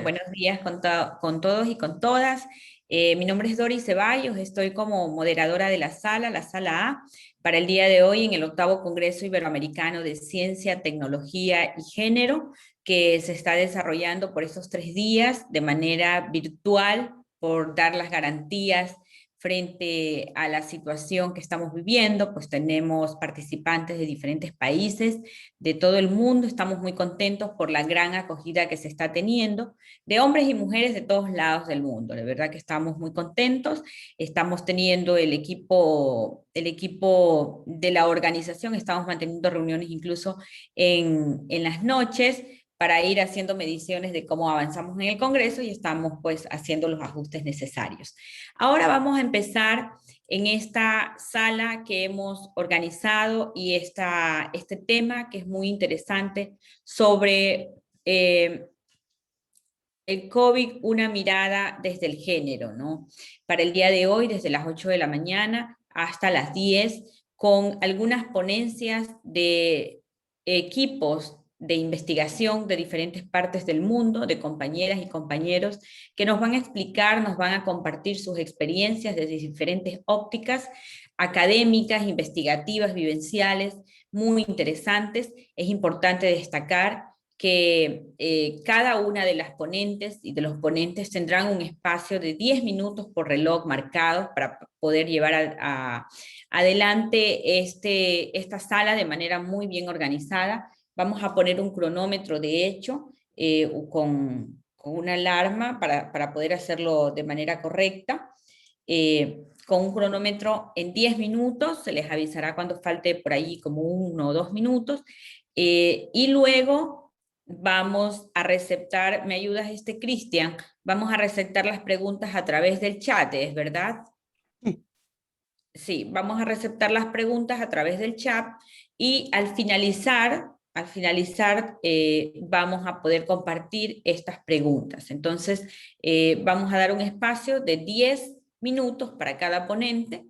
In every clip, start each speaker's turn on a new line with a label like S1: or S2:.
S1: Buenos días con todos y con todas. Mi nombre es Doris Ceballos, estoy como moderadora de la sala A, para el día de hoy en el 8º Congreso Iberoamericano de Ciencia, Tecnología y Género, que se está desarrollando por estos 3 días de manera virtual, por dar las garantías frente a la situación que estamos viviendo. Pues tenemos participantes de diferentes países de todo el mundo. Estamos muy contentos por la gran acogida que se está teniendo de hombres y mujeres de todos lados del mundo. De verdad que estamos muy contentos. Estamos teniendo el equipo de la organización, estamos manteniendo reuniones incluso en las noches para ir haciendo mediciones de cómo avanzamos en el Congreso, y estamos pues haciendo los ajustes necesarios. Ahora vamos a empezar en esta sala que hemos organizado, y este tema que es muy interesante sobre el COVID, una mirada desde el género, ¿no? Para el día de hoy, desde las 8 de la mañana hasta las 10, con algunas ponencias de equipos de investigación de diferentes partes del mundo, de compañeras y compañeros que nos van a explicar, nos van a compartir sus experiencias desde diferentes ópticas académicas, investigativas, vivenciales, muy interesantes. Es importante destacar que cada una de las ponentes y de los ponentes tendrán un espacio de 10 minutos por reloj marcados para poder llevar adelante esta sala de manera muy bien organizada. Vamos a poner un cronómetro, de hecho, con una alarma para poder hacerlo de manera correcta. Con un cronómetro en 10 minutos, se les avisará cuando falte por ahí como 1 o 2 minutos, y luego vamos a receptar, ¿me ayudas Cristian? Vamos a receptar las preguntas a través del chat, ¿es verdad? Sí, vamos a receptar las preguntas a través del chat, y al finalizar vamos a poder compartir estas preguntas. Entonces, vamos a dar un espacio de 10 minutos para cada ponente,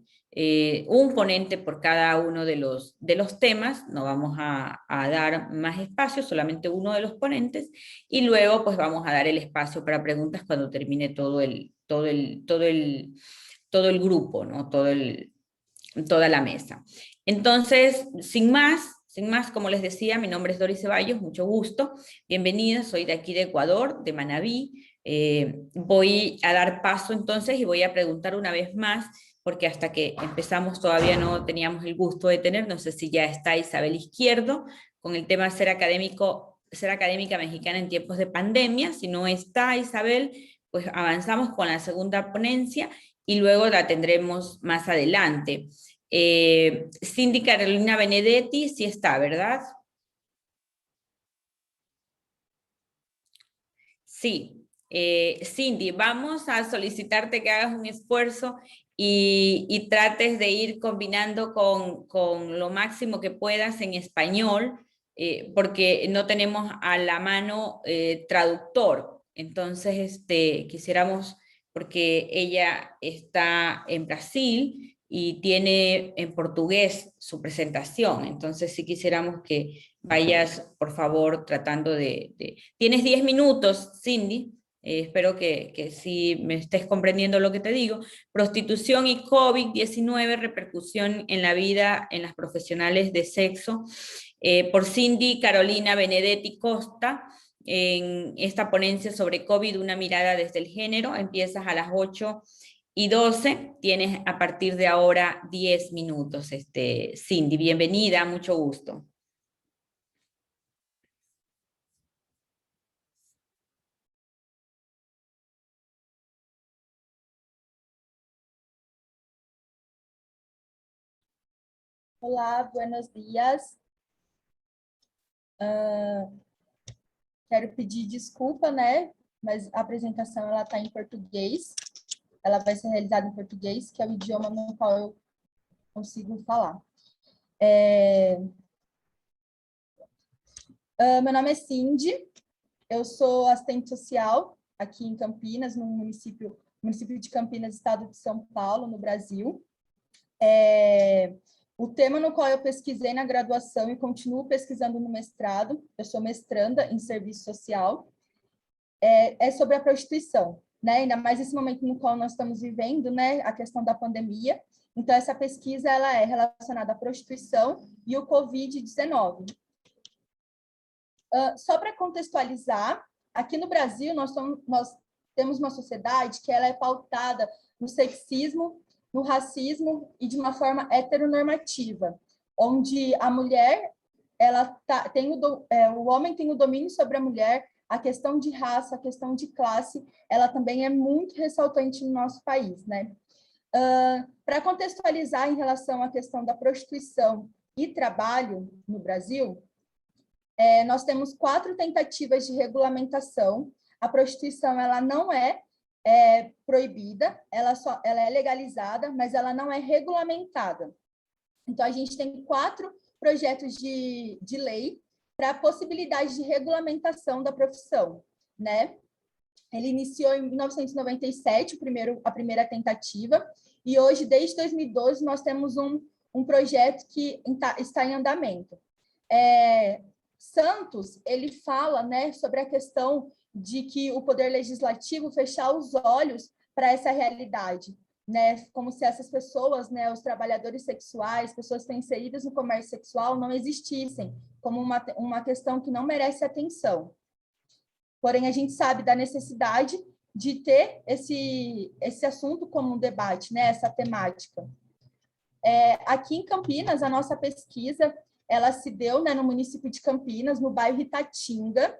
S1: un ponente por cada uno de los temas. No vamos a dar más espacio, solamente uno de los ponentes, y luego pues vamos a dar el espacio para preguntas cuando termine todo el grupo, ¿no? Toda la mesa. Entonces, sin más, como les decía, mi nombre es Doris Ceballos, mucho gusto, bienvenida, soy de aquí de Ecuador, de Manabí. Voy a dar paso entonces y voy a preguntar una vez más, porque hasta que empezamos todavía no teníamos el gusto de tener, no sé si ya está Isabel Izquierdo, con el tema ser académica mexicana en tiempos de pandemia. Si no está Isabel, pues avanzamos con la segunda ponencia y luego la tendremos más adelante. Cindy Carolina Benedetti, sí está, ¿verdad? Sí. Cindy, vamos a solicitarte que hagas un esfuerzo y trates de ir combinando con lo máximo que puedas en español, porque no tenemos a la mano traductor. Entonces, quisiéramos, porque ella está en Brasil y tiene en portugués su presentación. Entonces, sí quisiéramos que vayas, por favor, tratando Tienes 10 minutos, Cindy. Espero que sí me estés comprendiendo lo que te digo. Prostitución y COVID-19, repercusión en la vida en las profesionales de sexo, por Cindy Carolina Benedetti Costa, en esta ponencia sobre COVID, una mirada desde el género. Empiezas a las 8:12, tienes a partir de ahora 10 minutos. Cindy, bienvenida, mucho gusto.
S2: Olá, buenos dias. Quero pedir desculpa, né? Mas a apresentação ela está em português. Ela vai ser realizada em português, que é o idioma no qual eu consigo falar. Meu nome é Cindy. Eu sou assistente social aqui em Campinas, no município de Campinas, estado de São Paulo, no Brasil. O tema no qual eu pesquisei na graduação e continuo pesquisando no mestrado, eu sou mestranda em serviço social, é sobre a prostituição, né? Ainda mais esse momento no qual nós estamos vivendo, né? A questão da pandemia. Então, essa pesquisa ela é relacionada à prostituição e o Covid-19. Só para contextualizar, aqui no Brasil, nós temos uma sociedade que ela é pautada no sexismo, no racismo e de uma forma heteronormativa, onde a mulher, o homem tem o domínio sobre a mulher, a questão de raça, a questão de classe, ela também é muito ressaltante no nosso país, né? Para contextualizar em relação à questão da prostituição e trabalho no Brasil, nós temos 4 tentativas de regulamentação. A prostituição ela não é proibida, ela é legalizada, mas ela não é regulamentada. Então, a gente tem 4 projetos de lei para a possibilidade de regulamentação da profissão, né? Ele iniciou em 1997, a primeira tentativa, e hoje, desde 2012, nós temos um projeto que está em andamento. Santos, ele fala, né, sobre a questão de que o poder legislativo fechar os olhos para essa realidade, né, como se essas pessoas, né, os trabalhadores sexuais, pessoas que estão inseridas no comércio sexual, não existissem, como uma questão que não merece atenção. Porém, a gente sabe da necessidade de ter esse assunto como um debate, né, essa temática. Aqui em Campinas, a nossa pesquisa, ela se deu, né, no município de Campinas, no bairro Itatinga.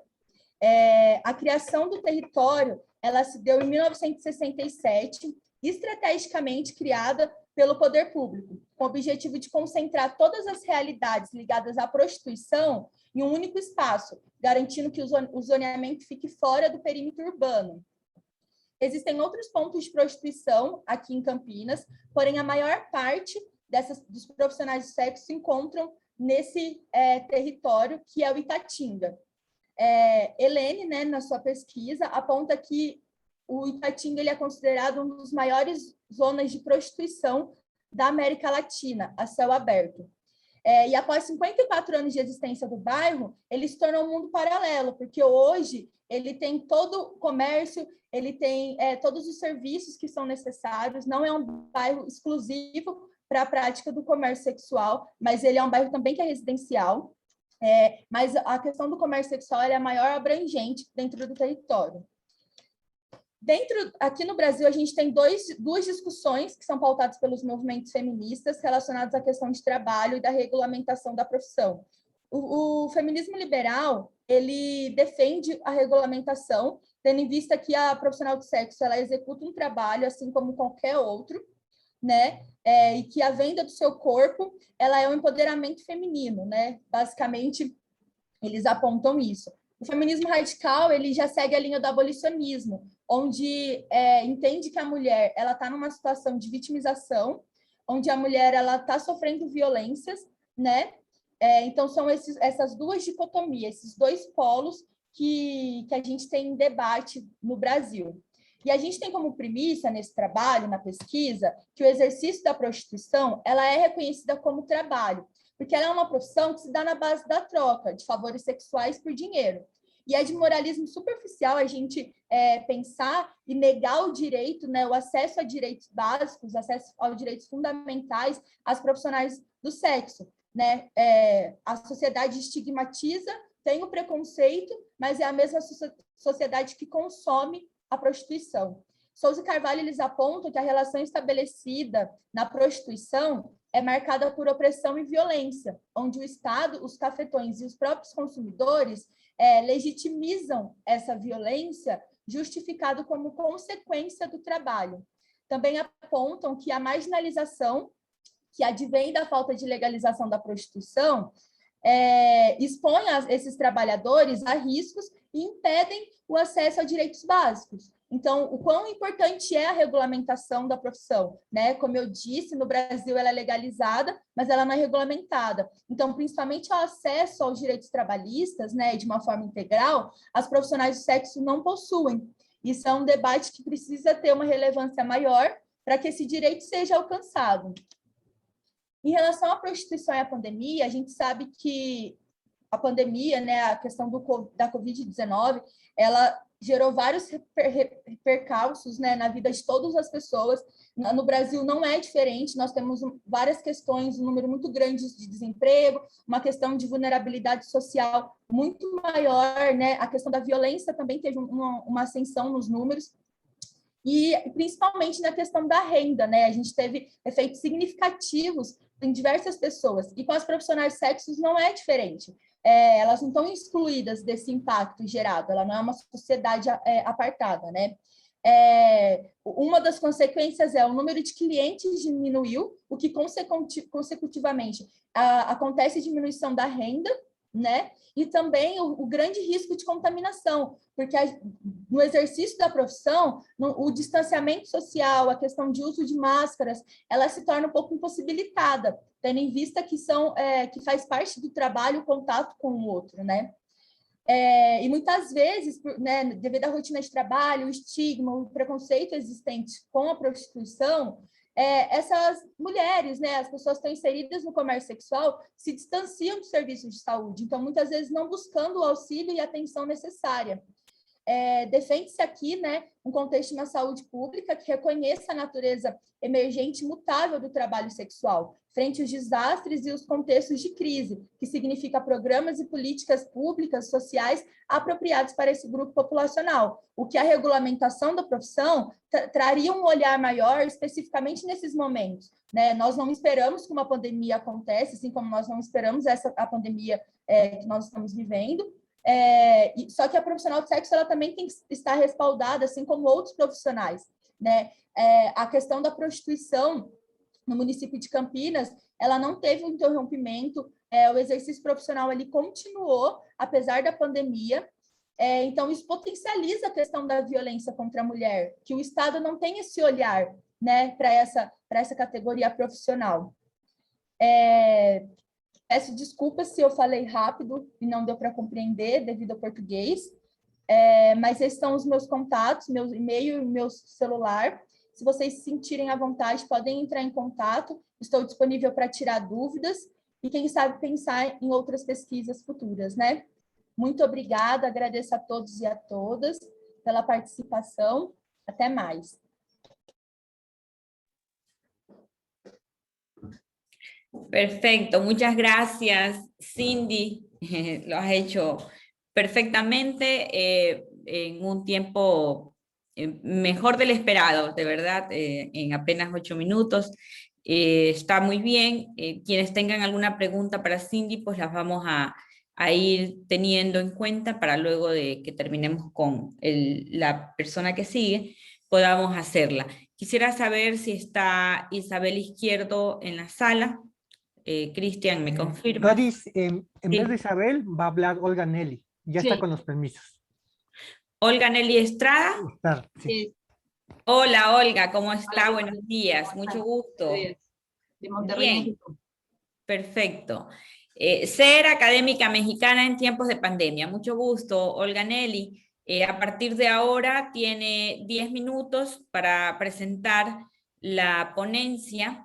S2: A criação do território, ela se deu em 1967, estrategicamente criada pelo poder público, com o objetivo de concentrar todas as realidades ligadas à prostituição em um único espaço, garantindo que o zoneamento fique fora do perímetro urbano. Existem outros pontos de prostituição aqui em Campinas, porém a maior parte dos profissionais de sexo se encontram nesse território, que é o Itatinga. Helene, né, na sua pesquisa, aponta que o Itatinga ele é considerado uma das maiores zonas de prostituição da América Latina, a céu aberto. E após 54 anos de existência do bairro, ele se tornou um mundo paralelo, porque hoje ele tem todo o comércio, ele tem todos os serviços que são necessários, não é um bairro exclusivo para a prática do comércio sexual, mas ele é um bairro também que é residencial, mas a questão do comércio sexual é a maior abrangente dentro do território. Aqui no Brasil, a gente tem duas discussões que são pautadas pelos movimentos feministas relacionadas à questão de trabalho e da regulamentação da profissão. O feminismo liberal, ele defende a regulamentação, tendo em vista que a profissional de sexo ela executa um trabalho assim como qualquer outro, né? E que a venda do seu corpo ela é um empoderamento feminino, né? Basicamente, eles apontam isso. O feminismo radical ele já segue a linha do abolicionismo, onde entende que a mulher ela está numa situação de vitimização, onde a mulher ela está sofrendo violências, né? Então são essas duas dicotomias, esses dois polos que a gente tem em debate no Brasil. E a gente tem como premissa nesse trabalho, na pesquisa, que o exercício da prostituição ela é reconhecida como trabalho, porque ela é uma profissão que se dá na base da troca de favores sexuais por dinheiro. E é de moralismo superficial a gente pensar e negar o direito, né, o acesso a direitos básicos, acesso aos direitos fundamentais às profissionais do sexo. Né? A sociedade estigmatiza, tem o preconceito, mas é a mesma sociedade que consome a prostituição. Souza e Carvalho eles apontam que a relação estabelecida na prostituição é marcada por opressão e violência, onde o Estado, os cafetões e os próprios consumidores legitimizam essa violência, justificado como consequência do trabalho. Também apontam que a marginalização que advém da falta de legalização da prostituição expõe esses trabalhadores a riscos e impedem o acesso a direitos básicos. Então, o quão importante é a regulamentação da profissão, né? Como eu disse, no Brasil ela é legalizada, mas ela não é regulamentada. Então, principalmente o acesso aos direitos trabalhistas, né, de uma forma integral, as profissionais do sexo não possuem. Isso é um debate que precisa ter uma relevância maior para que esse direito seja alcançado. Em relação à prostituição e à pandemia, a gente sabe que a pandemia, né, a questão da Covid-19, ela gerou vários percalços, né, na vida de todas as pessoas. No Brasil não é diferente, nós temos várias questões, um número muito grande de desemprego, uma questão de vulnerabilidade social muito maior, né? A questão da violência também teve uma ascensão nos números, e principalmente na questão da renda, né? A gente teve efeitos significativos em diversas pessoas, e com as profissionais sexos não é diferente. Elas não estão excluídas desse impacto gerado, ela não é uma sociedade apartada, né? Uma das consequências é o número de clientes diminuiu, o que consecutivamente acontece diminuição da renda, né? E também o grande risco de contaminação, porque no exercício da profissão, o distanciamento social, a questão de uso de máscaras, ela se torna um pouco impossibilitada, tendo em vista que faz parte do trabalho o contato com o outro, né? E muitas vezes, né, devido à rotina de trabalho, o estigma, o preconceito existente com a prostituição, essas mulheres, né, as pessoas que estão inseridas no comércio sexual, se distanciam do serviço de saúde, então muitas vezes não buscando o auxílio e a atenção necessária. Defende-se aqui, né, um contexto de uma saúde pública que reconheça a natureza emergente e mutável do trabalho sexual, frente aos desastres e os contextos de crise, que significa programas e políticas públicas, sociais, apropriados para esse grupo populacional, o que a regulamentação da profissão traria um olhar maior especificamente nesses momentos, né? Nós não esperamos que uma pandemia aconteça, assim como nós não esperamos a pandemia que nós estamos vivendo, só que a profissional de sexo ela também tem que estar respaldada, assim como outros profissionais, né? A questão da prostituição no município de Campinas, ela não teve um interrompimento, o exercício profissional ele continuou, apesar da pandemia, então isso potencializa a questão da violência contra a mulher, que o Estado não tem esse olhar, né, para essa categoria profissional. Peço desculpas se eu falei rápido e não deu para compreender devido ao português, mas esses são os meus contatos, meu e-mail e meu celular. Se vocês se sentirem à vontade, podem entrar em contato. Estou disponível para tirar dúvidas e, quem sabe, pensar em outras pesquisas futuras, né? Muito obrigada, agradeço a todos e a todas pela participação. Até mais.
S1: Perfecto, muchas gracias, Cindy. Lo has hecho perfectamente en un tiempo mejor del esperado, de verdad, en apenas 8 minutos. Está muy bien. Quienes tengan alguna pregunta para Cindy, pues las vamos a ir teniendo en cuenta para luego de que terminemos con la persona que sigue, podamos hacerla. Quisiera saber si está Isabel Izquierdo en la sala. Cristian, ¿me confirma?
S3: Doris, en vez de Isabel, va a hablar Olga Nelly. Ya está con los permisos.
S1: Olga Nelly Estrada.
S3: Está, sí.
S1: Hola, Olga, ¿cómo está? Buenos días, mucho gusto.
S4: De Monterrey, México.
S1: Perfecto. Ser académica mexicana en tiempos de pandemia. Mucho gusto, Olga Nelly. A partir de ahora tiene 10 minutos para presentar la ponencia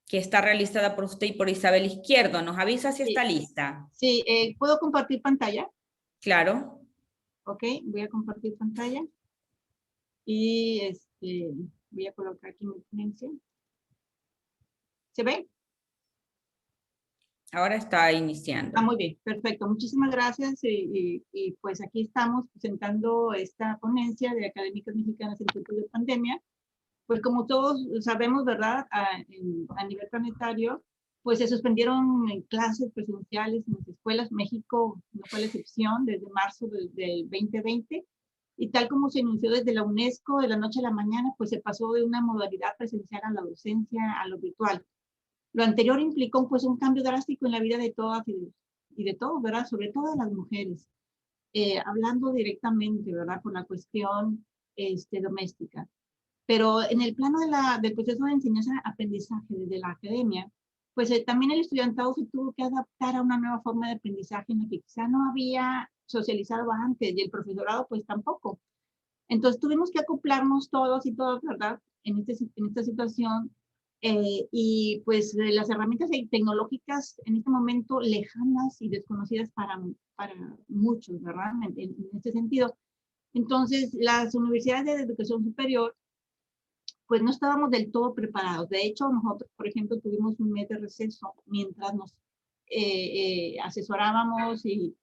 S1: que está realizada por usted y por Isabel Izquierdo. ¿Nos avisa si está lista?
S4: Sí, ¿puedo compartir pantalla?
S1: Claro.
S4: Ok, voy a compartir pantalla. Y voy a colocar aquí mi ponencia. ¿Se ve?
S1: Ahora está iniciando.
S4: Muy bien, perfecto. Muchísimas gracias. Y pues aquí estamos presentando esta ponencia de académicas mexicanas en tiempos de pandemia. Pues como todos sabemos, ¿verdad? A nivel planetario, pues se suspendieron clases presenciales en las escuelas. México no fue la excepción desde marzo del 2020. Y tal como se anunció desde la UNESCO, de la noche a la mañana, pues se pasó de una modalidad presencial a la docencia, a lo virtual. Lo anterior implicó pues un cambio drástico en la vida de todas y de todos, ¿verdad? Sobre todo de las mujeres. Hablando directamente, ¿verdad? Por la cuestión doméstica. Pero en el plano del proceso de enseñanza-aprendizaje desde la academia, pues también el estudiantado se tuvo que adaptar a una nueva forma de aprendizaje en la que quizá no había socializado antes y el profesorado pues tampoco. Entonces tuvimos que acoplarnos todos y todas, ¿verdad? En esta situación y pues las herramientas tecnológicas en este momento lejanas y desconocidas para muchos, ¿verdad? En este sentido. Entonces, las universidades de educación superior, pues no estábamos del todo preparados. De hecho, nosotros, por ejemplo, tuvimos un mes de receso mientras nos asesorábamos y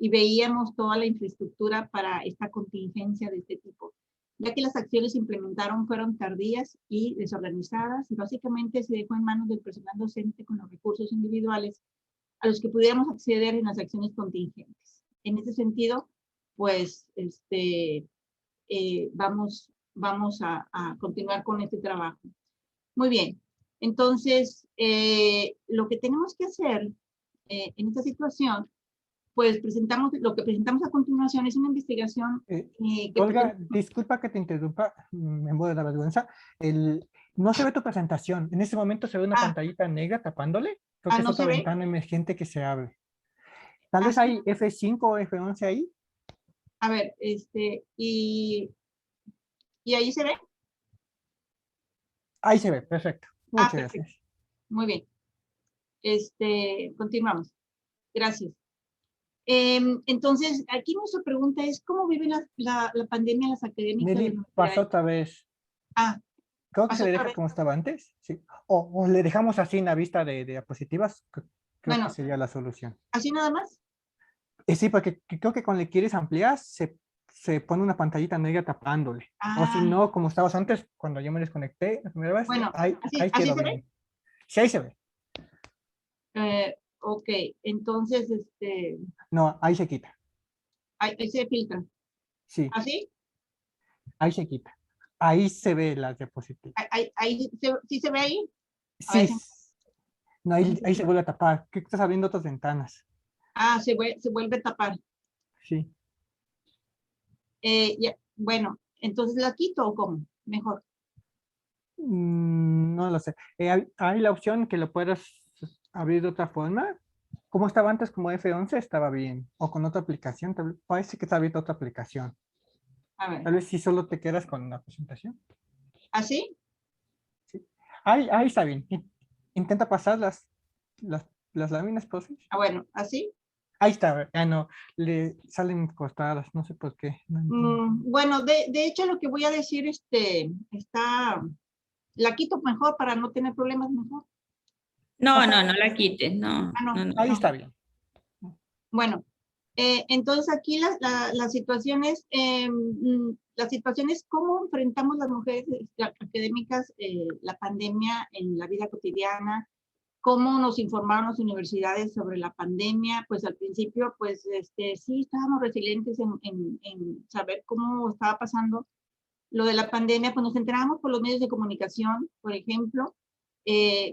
S4: veíamos toda la infraestructura para esta contingencia de este tipo, ya que las acciones se implementaron fueron tardías y desorganizadas, y básicamente se dejó en manos del personal docente con los recursos individuales a los que pudiéramos acceder en las acciones contingentes. En ese sentido, pues, vamos a continuar con este trabajo. Muy bien. Entonces, lo que tenemos que hacer en esta situación, pues lo que presentamos a continuación es una investigación
S3: Olga, disculpa que te interrumpa, me muero de la vergüenza. No se ve tu presentación. En este momento se ve una pantallita negra tapándole. Creo que es
S4: ¿no
S3: otra
S4: se ve?
S3: ventana emergente que se abre. Tal vez hay F5 o F11 ahí.
S4: A ver, ¿y ahí se ve?
S3: Ahí se ve, perfecto. Muchas
S4: Perfecto.
S3: gracias.
S4: Muy bien. Continuamos. Gracias. Entonces, aquí nuestra pregunta es, ¿cómo vive la pandemia en las académicas?
S3: Nelly, pasó otra vez. Creo que se le deja como estaba antes. Sí. O le dejamos así en la vista de diapositivas. Creo que sería la solución.
S4: ¿Así nada más?
S3: Sí, porque creo que cuando le quieres ampliar, se pone una pantallita negra tapándole. O si no, como estabas antes, cuando yo me desconecté la primera vez, ahí quedó bien. Sí, ahí se ve.
S4: Ok, entonces,
S3: No, ahí se quita.
S4: Ahí se filtra.
S3: Sí.
S4: ¿Así?
S3: Ahí se quita. Ahí se ve la diapositiva.
S4: ¿Sí se ve ahí?
S3: Sí. No, ahí se vuelve a tapar. ¿Qué estás abriendo otras ventanas?
S4: Se vuelve a tapar.
S3: Sí.
S4: Bueno, entonces la quito o cómo? Mejor.
S3: No lo sé. Hay la opción que lo puedas abrir de otra forma. Como estaba antes, como F11, estaba bien. O con otra aplicación. Parece que está abierta otra aplicación.
S4: A ver.
S3: Tal vez si solo te quedas con la presentación.
S4: ¿Así?
S3: Sí. Ahí está bien. Intenta pasar las láminas, por favor.
S4: Bueno, ¿así?
S3: Ahí está. No, le salen cortadas. No sé por qué.
S4: Bueno, de hecho lo que voy a decir, la quito mejor para no tener problemas mejor.
S1: No la quites, no.
S3: Ahí está bien.
S4: Bueno, entonces aquí la situación es cómo enfrentamos las mujeres académicas la pandemia en la vida cotidiana, cómo nos informaron las universidades sobre la pandemia. Pues al principio, pues sí estábamos resilientes en saber cómo estaba pasando lo de la pandemia, pues nos enterábamos por los medios de comunicación, por ejemplo.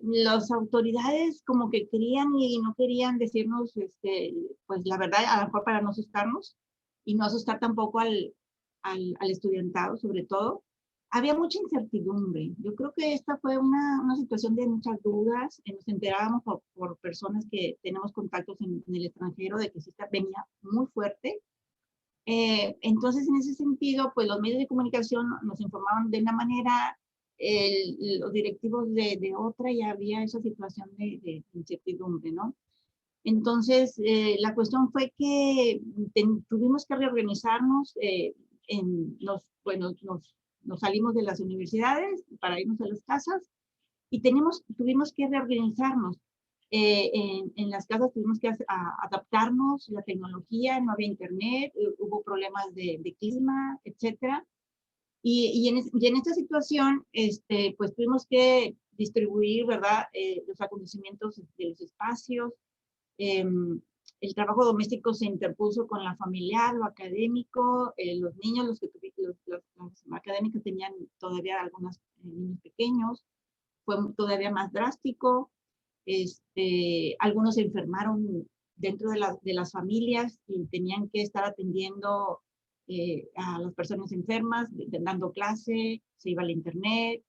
S4: Las autoridades como que querían y no querían decirnos, pues la verdad, a lo mejor para no asustarnos y no asustar tampoco al estudiantado, sobre todo. Había mucha incertidumbre. Yo creo que esta fue una situación de muchas dudas. Nos enterábamos por personas que tenemos contactos en el extranjero de que sí venía muy fuerte. Entonces, en ese sentido, pues los medios de comunicación nos informaban de una manera, los directivos de otra, y había esa situación de incertidumbre, ¿no? Entonces, la cuestión fue que tuvimos que reorganizarnos, nos salimos de las universidades para irnos a las casas y tuvimos que reorganizarnos. En las casas tuvimos que adaptarnos, la tecnología, no había internet, hubo problemas de clima, etcétera. Y en esta situación, pues tuvimos que distribuir, ¿verdad?, los acontecimientos de los espacios. El trabajo doméstico se interpuso con la familiar, lo académico, los niños, los académicos tenían todavía algunos niños pequeños, fue todavía más drástico. Algunos se enfermaron dentro de las familias y tenían que estar atendiendo a las personas enfermas, dando clase, se iba al internet.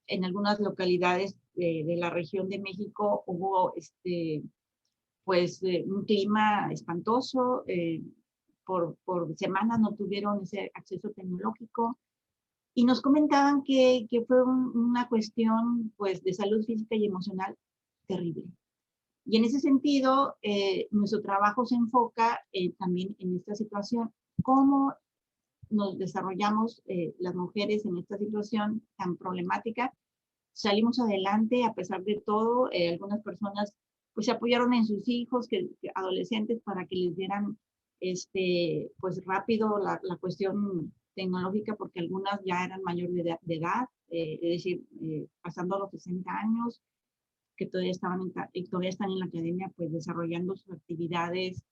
S4: En algunas localidades de la región de México hubo un clima espantoso, por semanas no tuvieron ese acceso tecnológico, y nos comentaban que fue una cuestión pues de salud física y emocional terrible. Y en ese sentido, nuestro trabajo se enfoca también en esta situación, cómo nos desarrollamos las mujeres en esta situación tan problemática. Salimos adelante a pesar de todo. Algunas personas pues se apoyaron en sus hijos, adolescentes, para que les dieran pues rápido la cuestión tecnológica, porque algunas ya eran mayores de edad, es decir, pasando los 60 años, que todavía están en la academia, pues desarrollando sus actividades.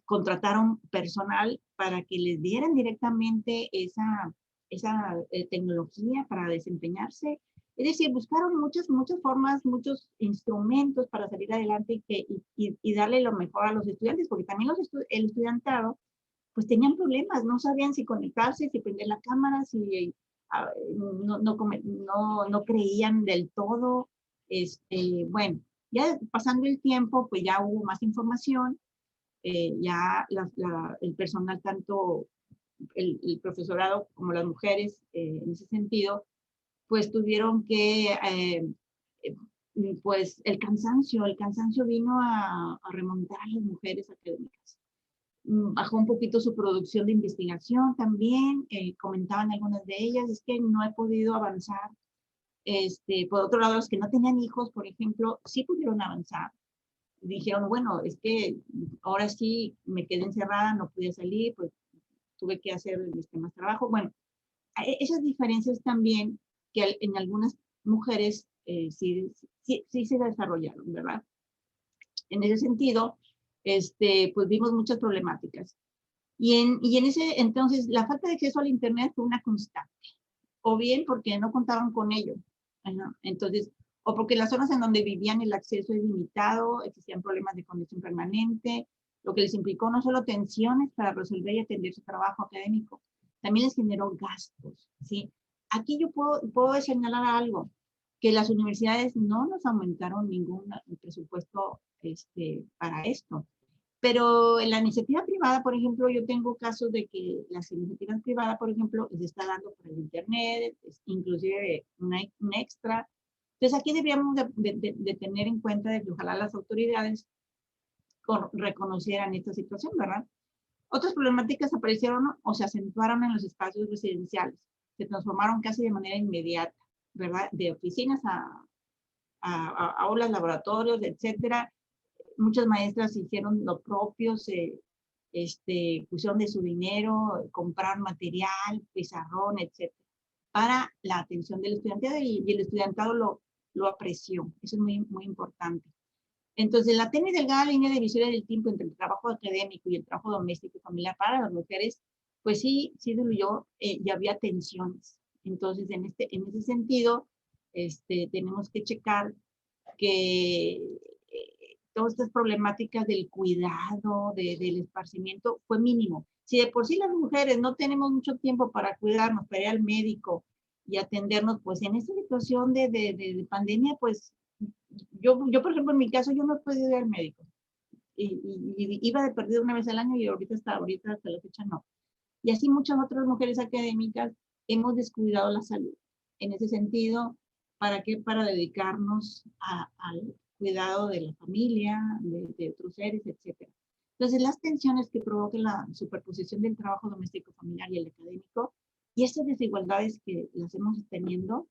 S4: Contrataron personal para que les dieran directamente esa tecnología para desempeñarse. Es decir, buscaron muchas formas, muchos instrumentos para salir adelante y darle lo mejor a los estudiantes, porque también el estudiantado pues tenían problemas, no sabían si conectarse, si prender la cámara, si no creían del todo. Bueno, ya pasando el tiempo, pues ya hubo más información, ya el personal, tanto el profesorado como las mujeres, en ese sentido, pues tuvieron que, pues el cansancio vino a remontar a las mujeres académicas. Bajó un poquito su producción de investigación también, comentaban algunas de ellas, es que no he podido avanzar. Por otro lado, los que no tenían hijos, por ejemplo, sí pudieron avanzar. Dijeron, bueno, es que ahora sí me quedé encerrada, no pude salir, pues tuve que hacer más trabajo. Bueno, esas diferencias también que en algunas mujeres sí se desarrollaron, ¿verdad? En ese sentido, pues vimos muchas problemáticas. Y en ese entonces, la falta de acceso al Internet fue una constante, o bien porque no contaban con ello. Entonces, o porque las zonas en donde vivían el acceso es limitado, existían problemas de conexión permanente, lo que les implicó no solo tensiones para resolver y atender su trabajo académico, también les generó gastos, ¿sí? Aquí yo puedo señalar algo, que las universidades no nos aumentaron ningún presupuesto para esto. Pero en la iniciativa privada, por ejemplo, yo tengo casos de que las iniciativas privadas, por ejemplo, les está dando por el Internet, inclusive un extra. Entonces aquí deberíamos de tener en cuenta de que ojalá las autoridades reconocieran esta situación, ¿verdad? Otras problemáticas aparecieron o se acentuaron en los espacios residenciales. Se transformaron casi de manera inmediata, ¿verdad? De oficinas a aulas, laboratorios, etcétera. Muchas maestras hicieron lo propio, pusieron de su dinero, compraron material, pizarrón, etcétera, para la atención del estudiantado, y el estudiantado lo apreció. Eso es muy, muy importante. Entonces, la tenue y delgada línea divisoria del tiempo entre el trabajo académico y el trabajo doméstico y familiar para las mujeres, pues sí diluyó, y había tensiones. Entonces, en ese sentido, tenemos que checar que todas estas problemáticas del cuidado, del esparcimiento, fue mínimo. Si de por sí las mujeres no tenemos mucho tiempo para cuidarnos, para ir al médico y atendernos, pues en esta situación de pandemia, pues yo, por ejemplo, en mi caso, yo no he podido ir al médico. Y iba de perdido una vez al año y ahorita hasta la fecha no. Y así muchas otras mujeres académicas hemos descuidado la salud. En ese sentido, ¿para qué? Para dedicarnos al cuidado de la familia, de otros seres, etc. Entonces, las tensiones que provoca la superposición del trabajo doméstico, familiar y el académico, y estas desigualdades que las hemos teniendo,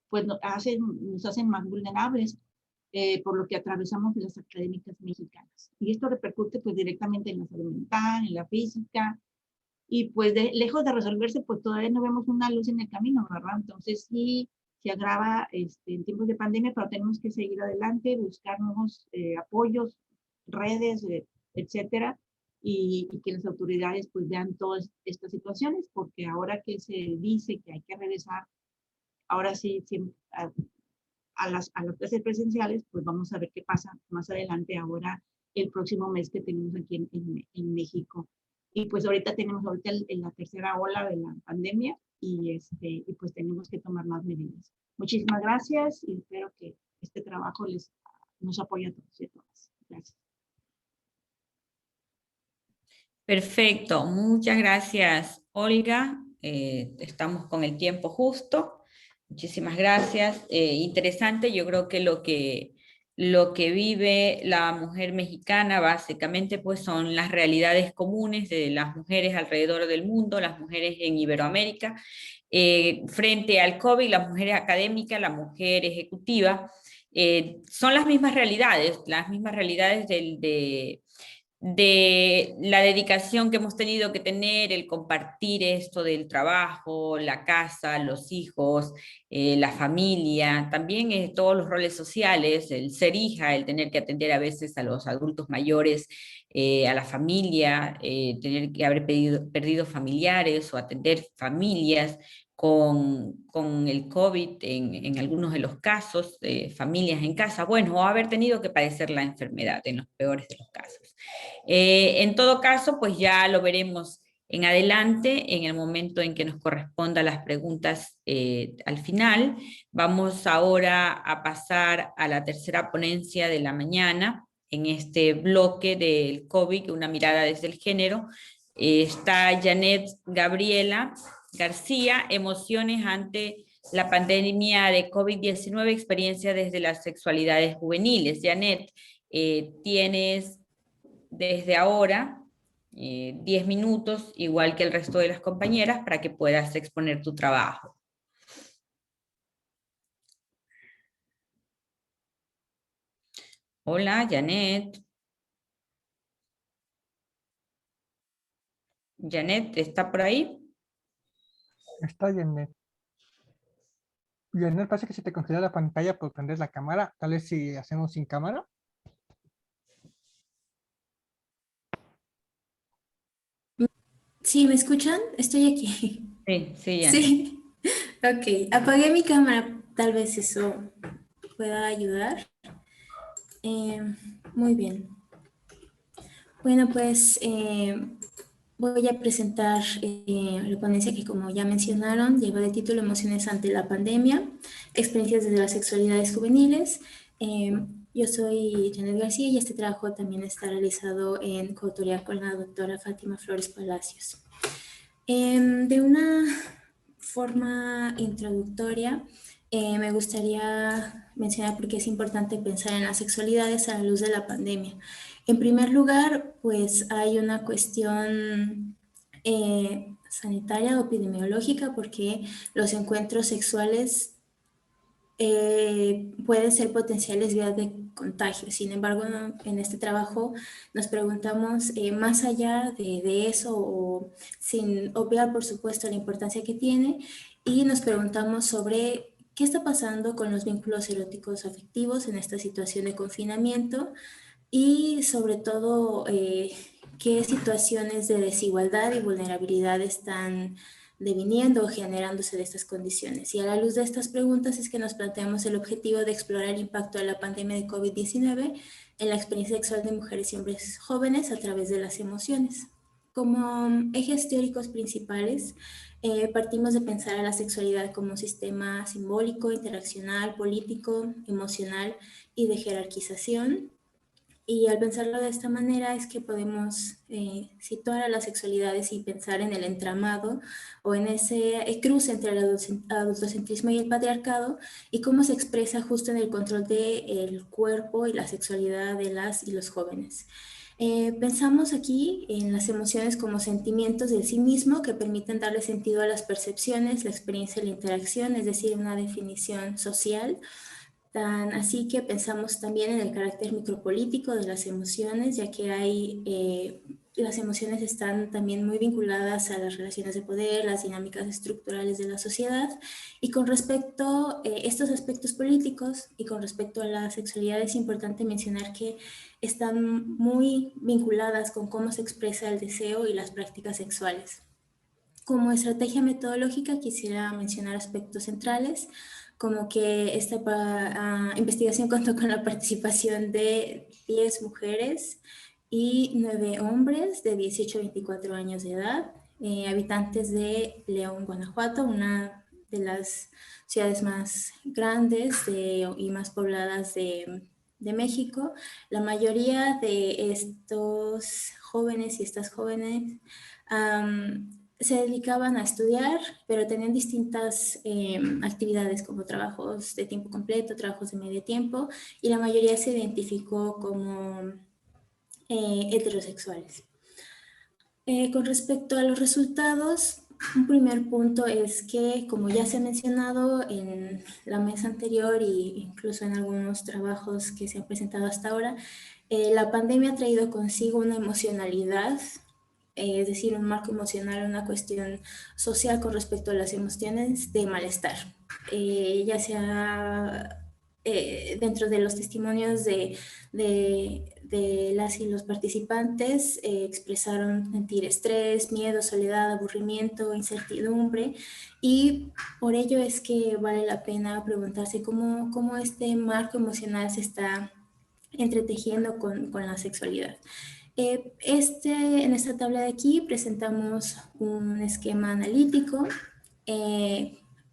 S4: pues nos hacen más vulnerables, por lo que atravesamos de las académicas mexicanas. Y esto repercute pues directamente en la salud mental, en la física, y pues lejos de resolverse, pues todavía no vemos una luz en el camino, ¿verdad? Entonces sí se agrava en tiempos de pandemia, pero tenemos que seguir adelante, buscar nuevos apoyos, redes, etcétera, y que las autoridades pues vean todas estas situaciones, porque ahora que se dice que hay que regresar, ahora sí a las clases presenciales, pues vamos a ver qué pasa más adelante, ahora el próximo mes que tenemos aquí en México. Y pues ahorita tenemos la tercera ola de la pandemia y pues tenemos que tomar más medidas. Muchísimas gracias y espero que este trabajo nos apoye a todos y a todas. Gracias.
S1: Perfecto, muchas gracias, Olga. Estamos con el tiempo justo. Muchísimas gracias. Interesante, yo creo que lo que lo que vive la mujer mexicana básicamente pues son las realidades comunes de las mujeres alrededor del mundo, las mujeres en Iberoamérica, frente al COVID, las mujeres académicas, la mujer ejecutiva, son las mismas realidades de la dedicación que hemos tenido que tener, el compartir esto del trabajo, la casa, los hijos, la familia, también todos los roles sociales, el ser hija, el tener que atender a veces a los adultos mayores, a la familia, tener que haber perdido familiares o atender familias con el COVID en algunos de los casos, familias en casa, bueno, o haber tenido que padecer la enfermedad en los peores de los casos. En todo caso, pues ya lo veremos en adelante, en el momento en que nos corresponda las preguntas al final. Vamos ahora a pasar a la tercera ponencia de la mañana, en este bloque del COVID, una mirada desde el género. Está Janet Gabriela García, emociones ante la pandemia de COVID-19, experiencia desde las sexualidades juveniles. Janet, tienes desde ahora 10 minutos, igual que el resto de las compañeras, para que puedas exponer tu trabajo. Hola, Janet. Janet, ¿está por ahí?
S3: Está Janet. Janet, parece que se te congeló la pantalla por prender la cámara. Tal vez si hacemos sin cámara.
S5: Sí, ¿me escuchan? Estoy aquí.
S1: Sí, sí, Janet.
S5: Sí, ok. Apagué mi cámara. Tal vez eso pueda ayudar. Muy bien. Bueno, pues voy a presentar la ponencia que, como ya mencionaron, lleva de título Emociones ante la pandemia, experiencias desde las sexualidades juveniles. Yo soy Janet García y este trabajo también está realizado en coautoría con la doctora Fátima Flores Palacios. De una forma introductoria, me gustaría mencionar por qué es importante pensar en las sexualidades a la luz de la pandemia. En primer lugar, pues hay una cuestión sanitaria o epidemiológica, porque los encuentros sexuales pueden ser potenciales vías de contagio. Sin embargo, en este trabajo nos preguntamos más allá de eso, o sin obviar, por supuesto, la importancia que tiene, y nos preguntamos sobre qué está pasando con los vínculos eróticos afectivos en esta situación de confinamiento, y sobre todo qué situaciones de desigualdad y vulnerabilidad están deviniendo o generándose de estas condiciones. Y a la luz de estas preguntas es que nos planteamos el objetivo de explorar el impacto de la pandemia de COVID-19 en la experiencia sexual de mujeres y hombres jóvenes a través de las emociones. Como ejes teóricos principales, partimos de pensar a la sexualidad como un sistema simbólico, interaccional, político, emocional y de jerarquización. Y al pensarlo de esta manera es que podemos situar a las sexualidades y pensar en el entramado o en ese cruce entre el adultocentrismo y el patriarcado, y cómo se expresa justo en el control del cuerpo y la sexualidad de las y los jóvenes. Pensamos aquí en las emociones como sentimientos de sí mismo que permiten darle sentido a las percepciones, la experiencia y la interacción, es decir, una definición social. Tan así que pensamos también en el carácter micropolítico de las emociones, ya que las emociones están también muy vinculadas a las relaciones de poder, las dinámicas estructurales de la sociedad. Y con respecto a estos aspectos políticos y con respecto a la sexualidad, es importante mencionar que están muy vinculadas con cómo se expresa el deseo y las prácticas sexuales. Como estrategia quisiera mencionar aspectos centrales, como que esta investigación contó con la participación de 10 mujeres y 9 hombres de 18 a 24 años de edad, habitantes de León, Guanajuato, una de las ciudades más grandes y más pobladas de México. La mayoría de estos jóvenes y estas jóvenes se dedicaban a estudiar, pero tenían distintas actividades como trabajos de tiempo completo, trabajos de medio tiempo, y la mayoría se identificó como heterosexuales. Con respecto a los resultados, un primer punto es que, como ya se ha mencionado en la mesa anterior e incluso en algunos trabajos que se han presentado hasta ahora, la pandemia ha traído consigo una emocionalidad, es decir, un marco emocional, una cuestión social con respecto a las emociones de malestar. Ya sea dentro de los testimonios de las y los participantes, expresaron sentir estrés, miedo, soledad, aburrimiento, incertidumbre, y por ello es que vale la pena preguntarse cómo este marco emocional se está entretejiendo con la sexualidad. En esta tabla de aquí presentamos un esquema analítico.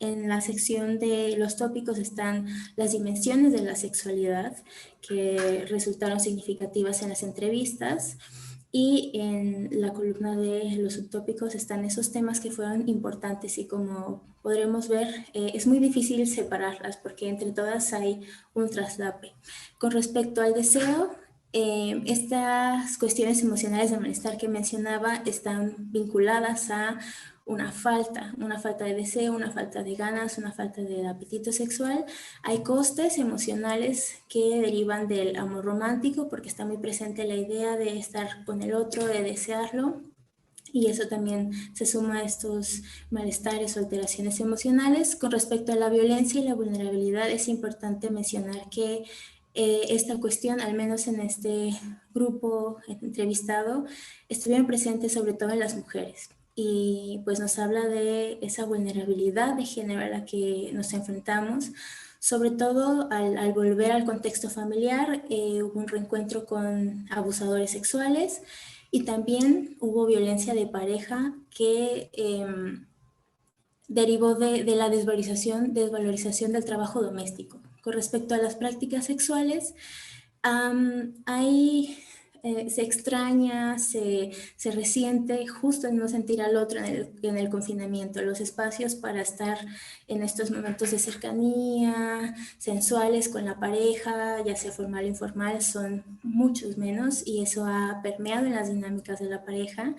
S5: En la sección de los tópicos están las dimensiones de la sexualidad que resultaron significativas en las entrevistas, y en la columna de los subtópicos están esos temas que fueron importantes, y como podremos ver, es muy difícil separarlas porque entre todas hay un traslape. Con respecto al deseo, estas cuestiones emocionales de malestar que mencionaba están vinculadas a una falta de deseo, una falta de ganas, una falta de apetito sexual. Hay costes emocionales que derivan del amor romántico, porque está muy presente la idea de estar con el otro, de desearlo, y eso también se suma a estos malestares o alteraciones emocionales. Con respecto a la violencia y la vulnerabilidad, es importante mencionar que esta cuestión, al menos en este grupo entrevistado, estuvieron presentes sobre todo en las mujeres, y pues nos habla de esa vulnerabilidad de género a la que nos enfrentamos, sobre todo al volver al contexto familiar. Hubo un reencuentro con abusadores sexuales, y también hubo violencia de pareja que derivó de la desvalorización del trabajo doméstico. Con respecto a las prácticas sexuales, se extraña, se resiente justo en no sentir al otro en el confinamiento. Los espacios para estar en estos momentos de cercanía, sensuales con la pareja, ya sea formal o informal, son muchos menos, y eso ha permeado en las dinámicas de la pareja.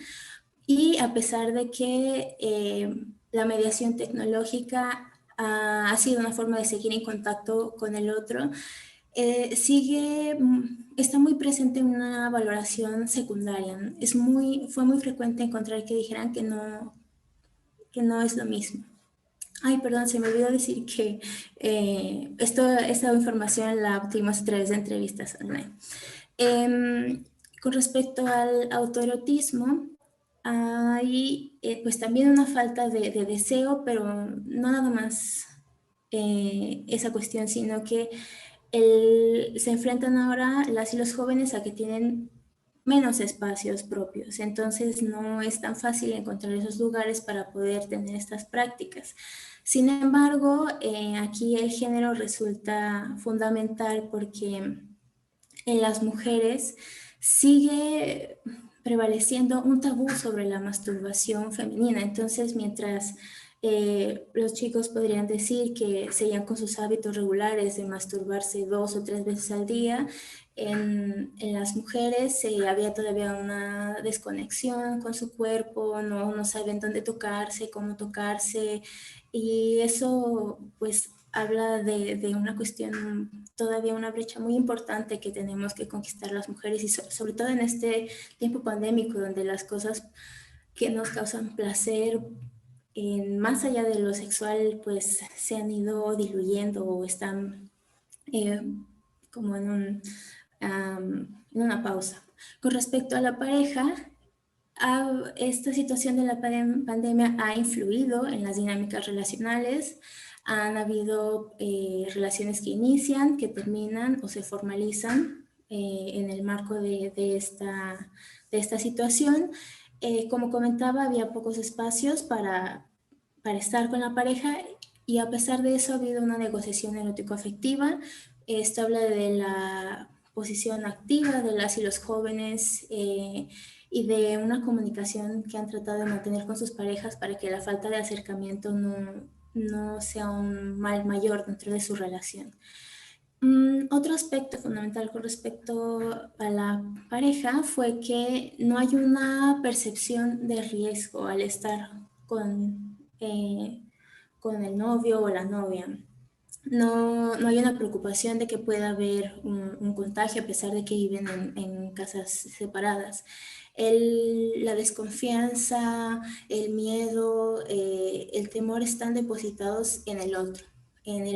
S5: Y a pesar de que la mediación tecnológica ha sido una forma de seguir en contacto con el otro, está muy presente en una valoración secundaria. Fue muy frecuente encontrar que dijeran que no es lo mismo. Ay, perdón, se me olvidó decir que esta información la obtuvimos a través de entrevistas online. Con respecto al autoerotismo, hay pues también una falta de deseo, pero no nada más esa cuestión, sino que se enfrentan ahora las y los jóvenes a que tienen menos espacios propios, entonces no es tan fácil encontrar esos lugares para poder tener estas prácticas. Sin embargo, aquí el género resulta fundamental, porque en las mujeres sigue prevaleciendo un tabú sobre la masturbación femenina. Entonces, mientras los chicos podrían decir que seguían con sus hábitos regulares de masturbarse 2 o 3 veces al día, en las mujeres había todavía una desconexión con su cuerpo, no saben dónde tocarse, cómo tocarse, y eso pues habla de una cuestión, todavía una brecha muy importante que tenemos que conquistar las mujeres, y sobre todo en este tiempo pandémico, donde las cosas que nos causan placer, más allá de lo sexual, pues se han ido diluyendo o están como en una pausa. Con respecto a la pareja, esta situación de la pandemia ha influido en las dinámicas relacionales. Han habido relaciones que inician, que terminan o se formalizan en el marco de esta situación. Como comentaba, había pocos espacios para estar con la pareja, y a pesar de eso ha habido una negociación erótico-afectiva. Esto habla de la posición activa de las y los jóvenes y de una comunicación que han tratado de mantener con sus parejas para que la falta de acercamiento no sea un mal mayor dentro de su relación. Otro aspecto fundamental con respecto a la pareja fue que no hay una percepción de riesgo al estar con el novio o la novia. No hay una preocupación de que pueda haber un contagio a pesar de que viven en casas separadas. La desconfianza, el miedo, el temor están depositados en el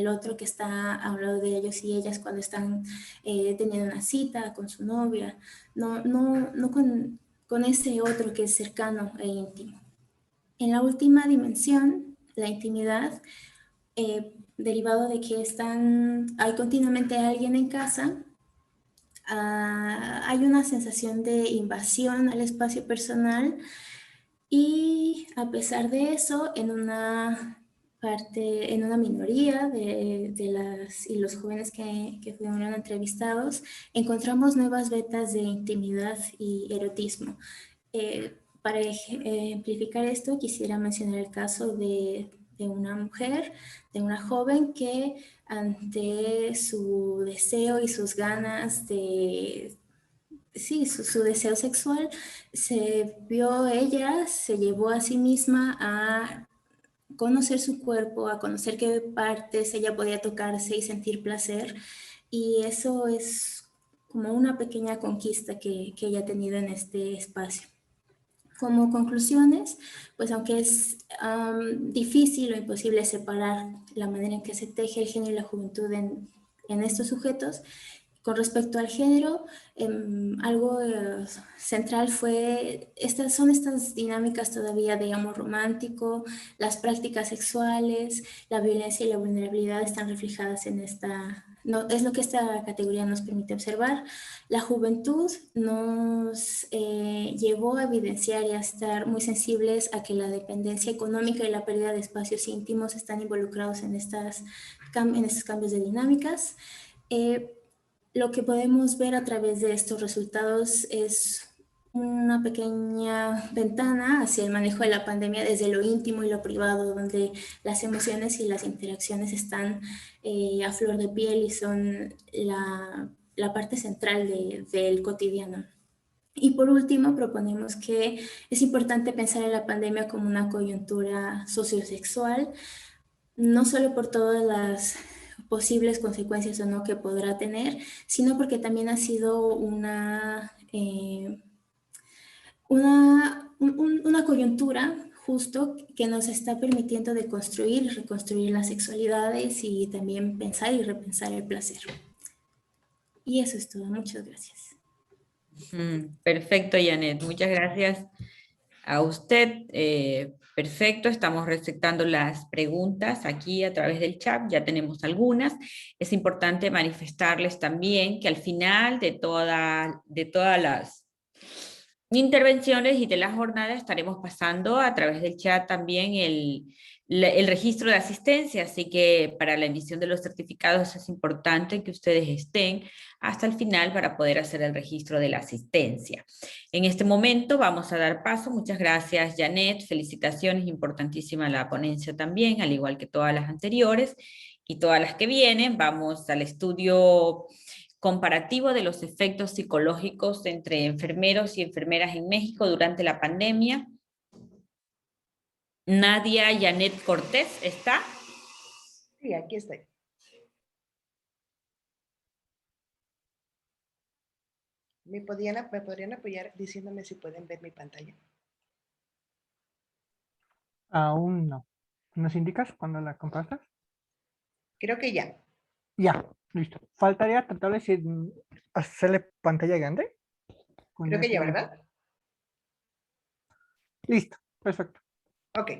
S5: otro que está a un lado de ellos y ellas cuando están teniendo una cita con su novia, no con ese otro que es cercano e íntimo. En la última dimensión, la intimidad, derivado de que hay continuamente alguien en casa, hay una sensación de invasión al espacio personal y a pesar de eso, en una minoría de las y los jóvenes que fueron entrevistados, encontramos nuevas vetas de intimidad y erotismo. Para ejemplificar esto, quisiera mencionar el caso de una mujer, de una joven que ante su deseo y sus ganas su deseo sexual, se llevó a sí misma a conocer su cuerpo, a conocer qué partes ella podía tocarse y sentir placer. Y eso es como una pequeña conquista que ella ha tenido en este espacio. Como conclusiones, pues aunque es difícil o imposible separar la manera en que se teje el género y la juventud en estos sujetos, con respecto al género, algo central fue, son estas dinámicas todavía de amor romántico, las prácticas sexuales, la violencia y la vulnerabilidad están reflejadas en es lo que esta categoría nos permite observar. La juventud nos llevó a evidenciar y a estar muy sensibles a que la dependencia económica y la pérdida de espacios íntimos están involucrados en estos cambios de dinámicas. Lo que podemos ver a través de estos resultados es una pequeña ventana hacia el manejo de la pandemia desde lo íntimo y lo privado, donde las emociones y las interacciones están a flor de piel y son la parte central del cotidiano. Y por último, proponemos que es importante pensar en la pandemia como una coyuntura sociosexual, no solo por todas las posibles consecuencias o no que podrá tener, sino porque también ha sido una coyuntura justo que nos está permitiendo deconstruir y reconstruir las sexualidades y también pensar y repensar el placer. Y eso es todo. Muchas gracias.
S1: Perfecto, Janet. Muchas gracias a usted. Perfecto, estamos receptando las preguntas aquí a través del chat, ya tenemos algunas. Es importante manifestarles también que al final de todas las intervenciones y de la jornada estaremos pasando a través del chat también el registro de asistencia, así que para la emisión de los certificados es importante que ustedes estén hasta el final para poder hacer el registro de la asistencia. En este momento vamos a dar paso. Muchas gracias, Janet, felicitaciones, importantísima la ponencia también, al igual que todas las anteriores y todas las que vienen. Vamos al estudio comparativo de los efectos psicológicos entre enfermeros y enfermeras en México durante la pandemia. Nadia Janet Cortés, ¿está?
S6: Sí, aquí estoy. ¿Me podrían apoyar diciéndome si pueden ver mi pantalla?
S3: Aún no. ¿Nos indicas cuando la compartas?
S6: Creo que ya.
S3: Ya, listo. Faltaría tratar de hacerle pantalla grande.
S6: Creo que ya, ¿verdad?
S3: Listo, perfecto.
S6: Ok.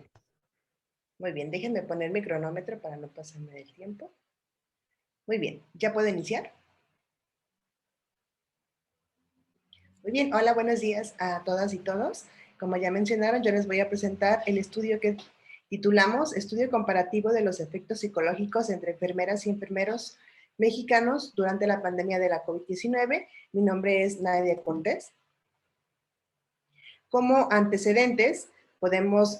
S6: Muy bien, déjenme poner mi cronómetro para no pasarme del tiempo. Muy bien, ¿ya puedo iniciar? Muy bien, hola, buenos días a todas y todos. Como ya mencionaron, yo les voy a presentar el estudio que titulamos Estudio comparativo de los efectos psicológicos entre enfermeras y enfermeros mexicanos durante la pandemia de la COVID-19. Mi nombre es Nadia Cortés. Como antecedentes, podemos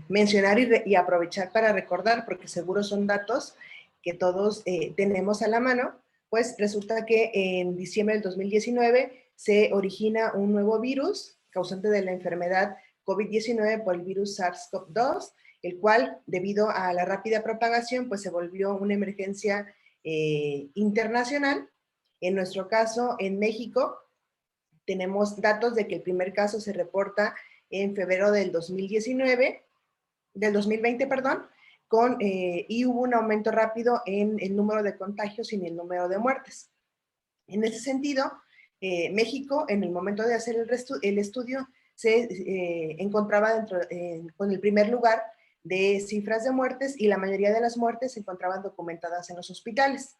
S6: mencionar y aprovechar para recordar, porque seguro son datos que todos tenemos a la mano, pues resulta que en diciembre del 2019 se origina un nuevo virus causante de la enfermedad COVID-19 por el virus SARS-CoV-2, el cual, debido a la rápida propagación, pues se volvió una emergencia internacional. En nuestro caso, en México, tenemos datos de que el primer caso se reporta en febrero del 2019, del 2020, perdón, y hubo un aumento rápido en el número de contagios y en el número de muertes. En ese sentido, México, en el momento de hacer el estudio, se encontraba con el primer lugar de cifras de muertes, y la mayoría de las muertes se encontraban documentadas en los hospitales.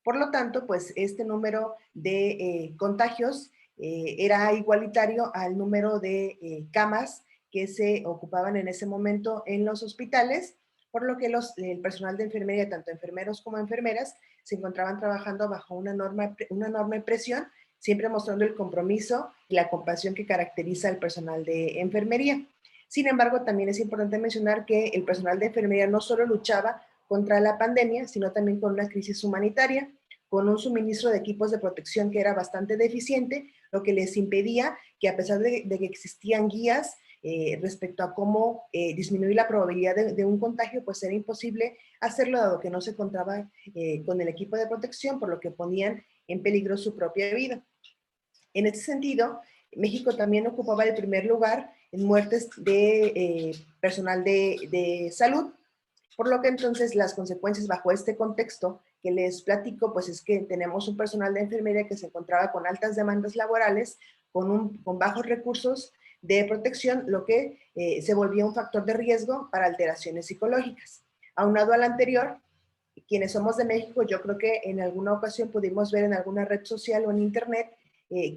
S6: Por lo tanto, pues este número de contagios era igualitario al número de camas que se ocupaban en ese momento en los hospitales, por lo que el personal de enfermería, tanto enfermeros como enfermeras, se encontraban trabajando bajo una enorme presión, siempre mostrando el compromiso y la compasión que caracteriza al personal de enfermería. Sin embargo, también es importante mencionar que el personal de enfermería no solo luchaba contra la pandemia, sino también con una crisis humanitaria, con un suministro de equipos de protección que era bastante deficiente, lo que les impedía que, a pesar de que existían guías respecto a cómo disminuir la probabilidad de un contagio, pues era imposible hacerlo, dado que no se contaba con el equipo de protección, por lo que ponían en peligro su propia vida. En este sentido, México también ocupaba el primer lugar en muertes de personal de salud, por lo que entonces las consecuencias bajo este contexto que les platico, pues es que tenemos un personal de enfermería que se encontraba con altas demandas laborales, con bajos recursos de protección, lo que se volvía un factor de riesgo para alteraciones psicológicas. Aunado al anterior, quienes somos de México, yo creo que en alguna ocasión pudimos ver en alguna red social o en internet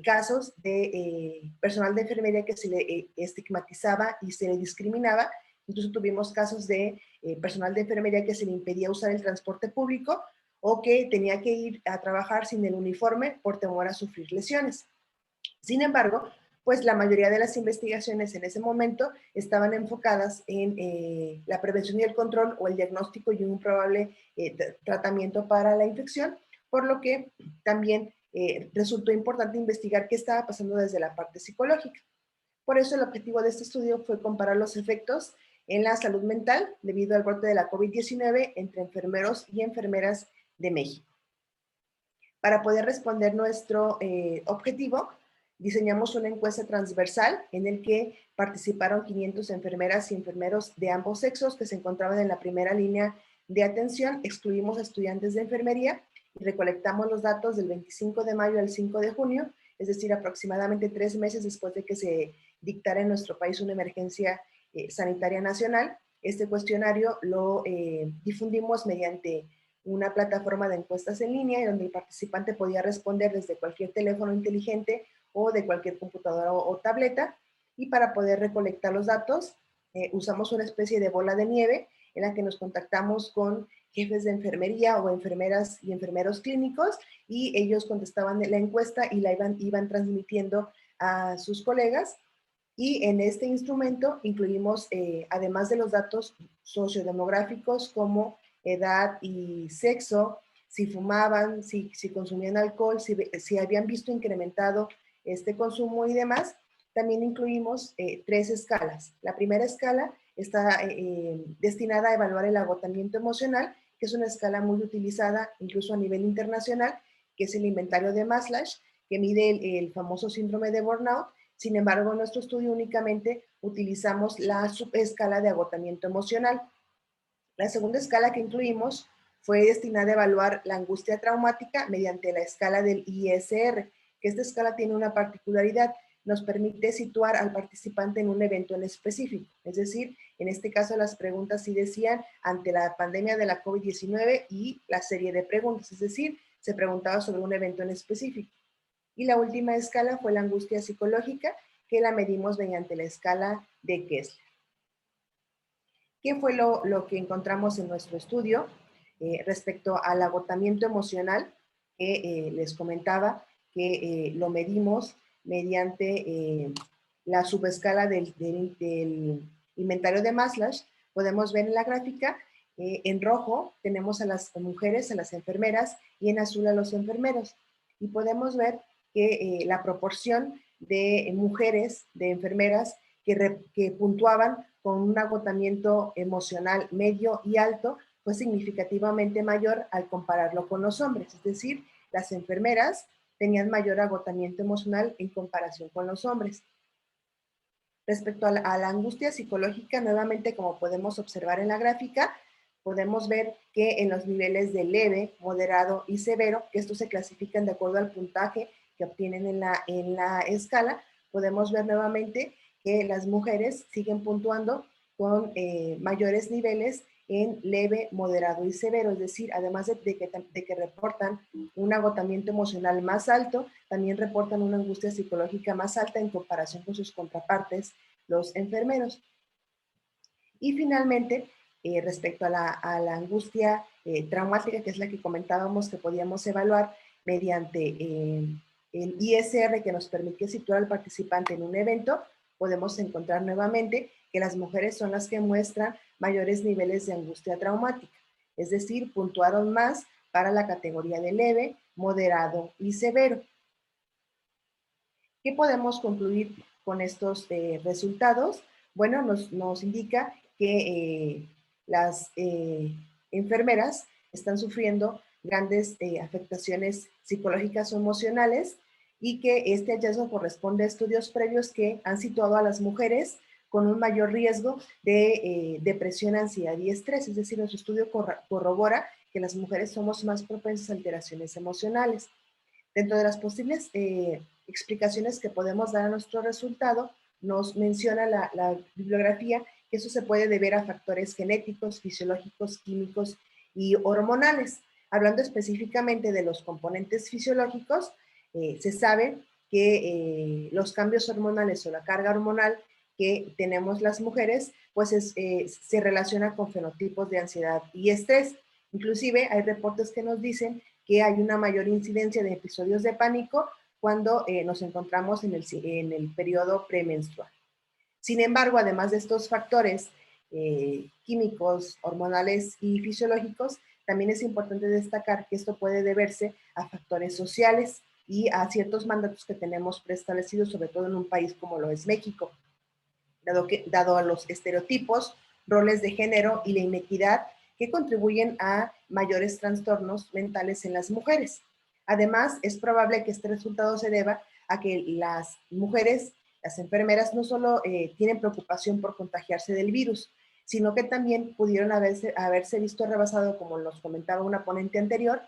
S6: casos de personal de enfermería que se le estigmatizaba y se le discriminaba. Incluso tuvimos casos de personal de enfermería que se le impedía usar el transporte público o que tenía que ir a trabajar sin el uniforme por temor a sufrir lesiones. Sin embargo, pues la mayoría de las investigaciones en ese momento estaban enfocadas en la prevención y el control, o el diagnóstico y un probable tratamiento para la infección, por lo que también resultó importante investigar qué estaba pasando desde la parte psicológica. Por eso el objetivo de este estudio fue comparar los efectos en la salud mental debido al brote de la COVID-19 entre enfermeros y enfermeras de México. Para poder responder nuestro objetivo, diseñamos una encuesta transversal en el que participaron 500 enfermeras y enfermeros de ambos sexos que se encontraban en la primera línea de atención. Excluimos a estudiantes de enfermería y recolectamos los datos del 25 de mayo al 5 de junio, es decir, aproximadamente 3 meses después de que se dictara en nuestro país una emergencia sanitaria nacional. Este cuestionario lo difundimos mediante una plataforma de encuestas en línea, donde el participante podía responder desde cualquier teléfono inteligente o de cualquier computadora o tableta. Y para poder recolectar los datos, usamos una especie de bola de nieve en la que nos contactamos con jefes de enfermería o enfermeras y enfermeros clínicos, y ellos contestaban la encuesta y la iban transmitiendo a sus colegas. Y en este instrumento incluimos, además de los datos sociodemográficos como edad y sexo, si fumaban, si consumían alcohol, si habían visto incrementado este consumo y demás, también incluimos 3 escalas. La primera escala está destinada a evaluar el agotamiento emocional, que es una escala muy utilizada incluso a nivel internacional, que es el inventario de Maslach, que mide el famoso síndrome de burnout. Sin embargo, en nuestro estudio únicamente utilizamos la subescala de agotamiento emocional. La segunda escala que incluimos fue destinada a evaluar la angustia traumática mediante la escala del ISR, que esta escala tiene una particularidad: nos permite situar al participante en un evento en específico. Es decir, en este caso las preguntas sí decían ante la pandemia de la COVID-19 y la serie de preguntas, es decir, se preguntaba sobre un evento en específico. Y la última escala fue la angustia psicológica, que la medimos mediante la escala de Kessler. ¿Qué fue lo que encontramos en nuestro estudio respecto al agotamiento emocional? Que les comentaba que lo medimos mediante la subescala del inventario de Maslow, podemos ver en la gráfica, en rojo tenemos a las mujeres, a las enfermeras, y en azul a los enfermeros. Y podemos ver que la proporción de mujeres, de enfermeras, que puntuaban con un agotamiento emocional medio y alto, fue significativamente mayor al compararlo con los hombres. Es decir, las enfermeras tenían mayor agotamiento emocional en comparación con los hombres. Respecto a la angustia psicológica, nuevamente, como podemos observar en la gráfica, podemos ver que en los niveles de leve, moderado y severo, que estos se clasifican de acuerdo al puntaje que obtienen en la escala, podemos ver nuevamente que las mujeres siguen puntuando con mayores niveles en leve, moderado y severo, es decir, además de que reportan un agotamiento emocional más alto, también reportan una angustia psicológica más alta en comparación con sus contrapartes, los enfermeros. Y finalmente, respecto a la angustia traumática, que es la que comentábamos que podíamos evaluar mediante el ISR, que nos permitió situar al participante en un evento, podemos encontrar nuevamente que las mujeres son las que muestran mayores niveles de angustia traumática, es decir, puntuaron más para la categoría de leve, moderado y severo. ¿Qué podemos concluir con estos resultados? Bueno, nos indica que las enfermeras están sufriendo grandes afectaciones psicológicas o emocionales y que este hallazgo corresponde a estudios previos que han situado a las mujeres con un mayor riesgo de depresión, ansiedad y estrés. Es decir, nuestro estudio corrobora que las mujeres somos más propensas a alteraciones emocionales. Dentro de las posibles explicaciones que podemos dar a nuestro resultado, nos menciona la bibliografía que eso se puede deber a factores genéticos, fisiológicos, químicos y hormonales. Hablando específicamente de los componentes fisiológicos, se sabe que los cambios hormonales o la carga hormonal que tenemos las mujeres, pues se relaciona con fenotipos de ansiedad y estrés. Inclusive hay reportes que nos dicen que hay una mayor incidencia de episodios de pánico cuando nos encontramos en el periodo premenstrual. Sin embargo, además de estos factores químicos, hormonales y fisiológicos, también es importante destacar que esto puede deberse a factores sociales y a ciertos mandatos que tenemos preestablecidos, sobre todo en un país como lo es México, dado a los estereotipos, roles de género y la inequidad que contribuyen a mayores trastornos mentales en las mujeres. Además, es probable que este resultado se deba a que las mujeres, las enfermeras, no solo tienen preocupación por contagiarse del virus, sino que también pudieron haberse visto rebasado, como nos comentaba una ponente anterior,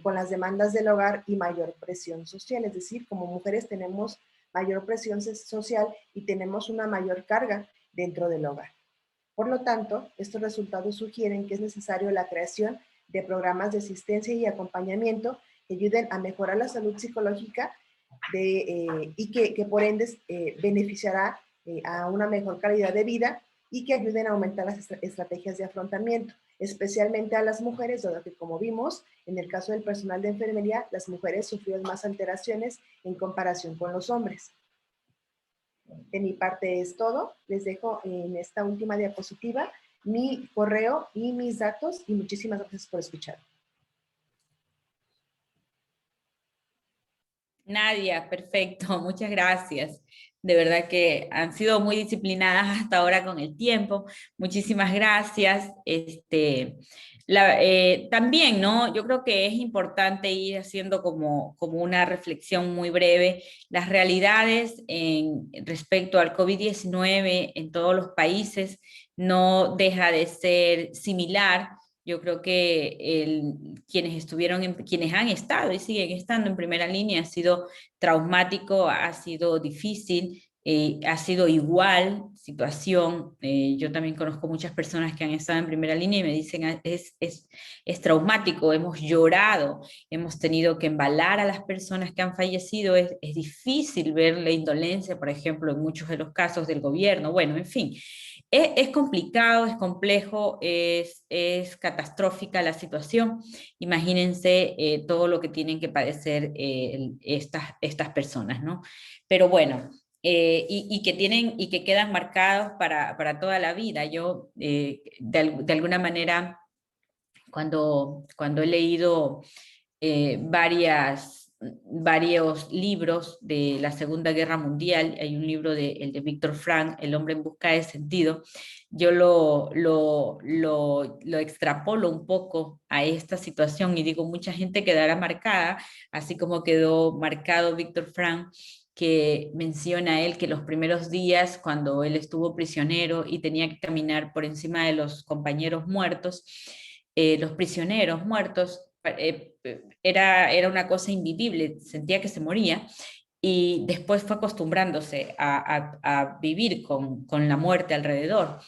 S6: con las demandas del hogar y mayor presión social. Es decir, como mujeres tenemos mayor presión social y tenemos una mayor carga dentro del hogar. Por lo tanto, estos resultados sugieren que es necesario la creación de programas de asistencia y acompañamiento que ayuden a mejorar la salud psicológica y que por ende beneficiará a una mejor calidad de vida y que ayuden a aumentar las estrategias de afrontamiento, especialmente a las mujeres, dado que, como vimos, en el caso del personal de enfermería, las mujeres sufrieron más alteraciones en comparación con los hombres. De mi parte es todo. Les dejo en esta última diapositiva mi correo y mis datos y muchísimas gracias por escuchar.
S1: Nadia, perfecto, muchas gracias. De verdad que han sido muy disciplinadas hasta ahora con el tiempo. Muchísimas gracias. También, ¿no? Yo creo que es importante ir haciendo como una reflexión muy breve. Las realidades respecto al COVID-19 en todos los países no deja de ser similar. Yo creo que quienes han estado y siguen estando en primera línea ha sido traumático, ha sido difícil, ha sido igual situación. Yo también conozco muchas personas que han estado en primera línea y me dicen es traumático, hemos llorado, hemos tenido que embalar a las personas que han fallecido, es difícil ver la indolencia, por ejemplo, en muchos de los casos del gobierno, bueno, en fin. Es complicado, es complejo, es catastrófica la situación. Imagínense todo lo que tienen que padecer estas personas, ¿no? Pero bueno, y que quedan marcados para toda la vida. Yo, de alguna manera, cuando he leído varios libros de la Segunda Guerra Mundial, hay un libro el de Víctor Frank, El hombre en busca de sentido, yo lo extrapolo un poco a esta situación y digo, mucha gente quedará marcada, así como quedó marcado Víctor Frank, que menciona él que los primeros días, cuando él estuvo prisionero y tenía que caminar por encima de los compañeros muertos, los prisioneros muertos, era una cosa invivible, sentía que se moría, y después fue acostumbrándose a vivir con la muerte alrededor.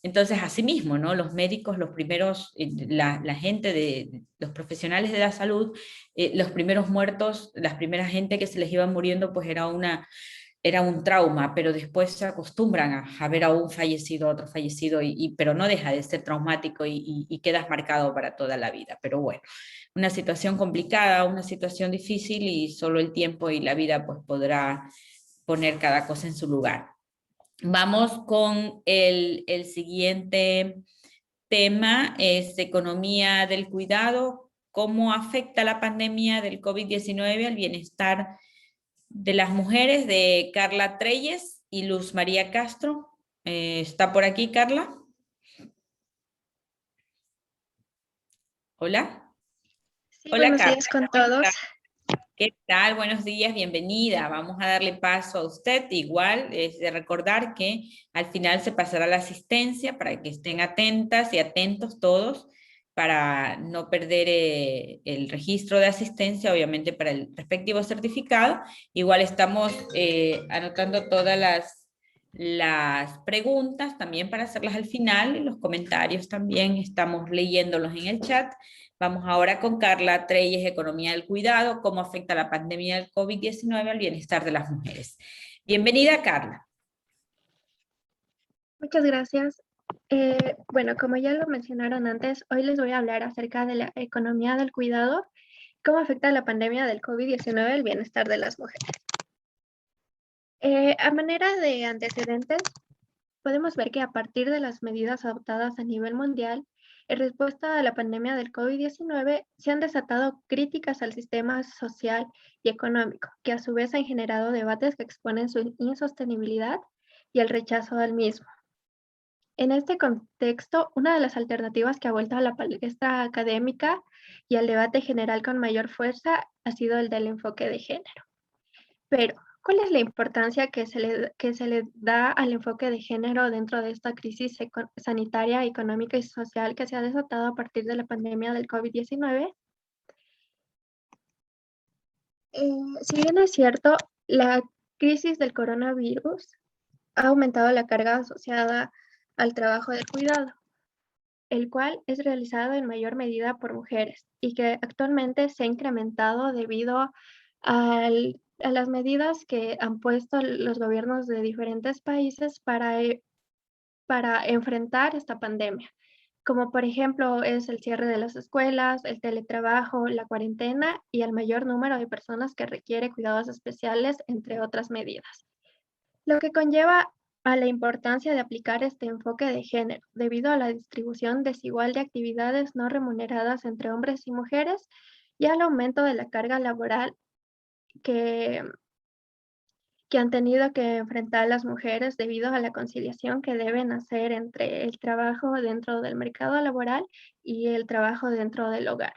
S1: Entonces, asimismo, ¿no? Los médicos, los primeros, la gente los profesionales de la salud, los primeros muertos, las primeras gente que se les iba muriendo, pues era un trauma, pero después se acostumbran a ver a un fallecido, a otro fallecido, pero no deja de ser traumático y quedas marcado para toda la vida. Pero bueno, una situación complicada, una situación difícil y solo el tiempo y la vida pues podrá poner cada cosa en su lugar. Vamos con el siguiente tema, es economía del cuidado, cómo afecta la pandemia del COVID-19 al bienestar de las mujeres, de Carla Treyes y Luz María Castro. ¿Está por aquí, Carla? Hola.
S7: Sí,
S1: Hola,
S7: buenos
S1: Carla.
S7: días con todos.
S1: ¿Qué tal? Buenos días, bienvenida. Vamos a darle paso a usted. Igual es de recordar que al final se pasará la asistencia para que estén atentas y atentos todos para no perder el registro de asistencia, obviamente para el respectivo certificado. Igual estamos anotando todas las preguntas también para hacerlas al final, y los comentarios también estamos leyéndolos en el chat. Vamos ahora con Carla Treyes, Economía del Cuidado, cómo afecta la pandemia del COVID-19 al bienestar de las mujeres. Bienvenida, Carla.
S7: Muchas gracias. Bueno, como ya lo mencionaron antes, hoy les voy a hablar acerca de la economía del cuidado, cómo afecta la pandemia del COVID-19 al bienestar de las mujeres. A manera de antecedentes, podemos ver que a partir de las medidas adoptadas a nivel mundial, en respuesta a la pandemia del COVID-19, se han desatado críticas al sistema social y económico, que a su vez han generado debates que exponen su insostenibilidad y el rechazo al mismo. En este contexto, una de las alternativas que ha vuelto a la palestra académica y al debate general con mayor fuerza ha sido el del enfoque de género. Pero, ¿cuál es la importancia que se le da al enfoque de género dentro de esta crisis sanitaria, económica y social que se ha desatado a partir de la pandemia del COVID-19? Si bien es cierto, la crisis del coronavirus ha aumentado la carga asociada al trabajo de cuidado, el cual es realizado en mayor medida por mujeres y que actualmente se ha incrementado debido a las medidas que han puesto los gobiernos de diferentes países para enfrentar esta pandemia, como por ejemplo es el cierre de las escuelas, el teletrabajo, la cuarentena y el mayor número de personas que requiere cuidados especiales, entre otras medidas. Lo que conlleva a la importancia de aplicar este enfoque de género, debido a la distribución desigual de actividades no remuneradas entre hombres y mujeres y al aumento de la carga laboral que han tenido que enfrentar las mujeres debido a la conciliación que deben hacer entre el trabajo dentro del mercado laboral y el trabajo dentro del hogar.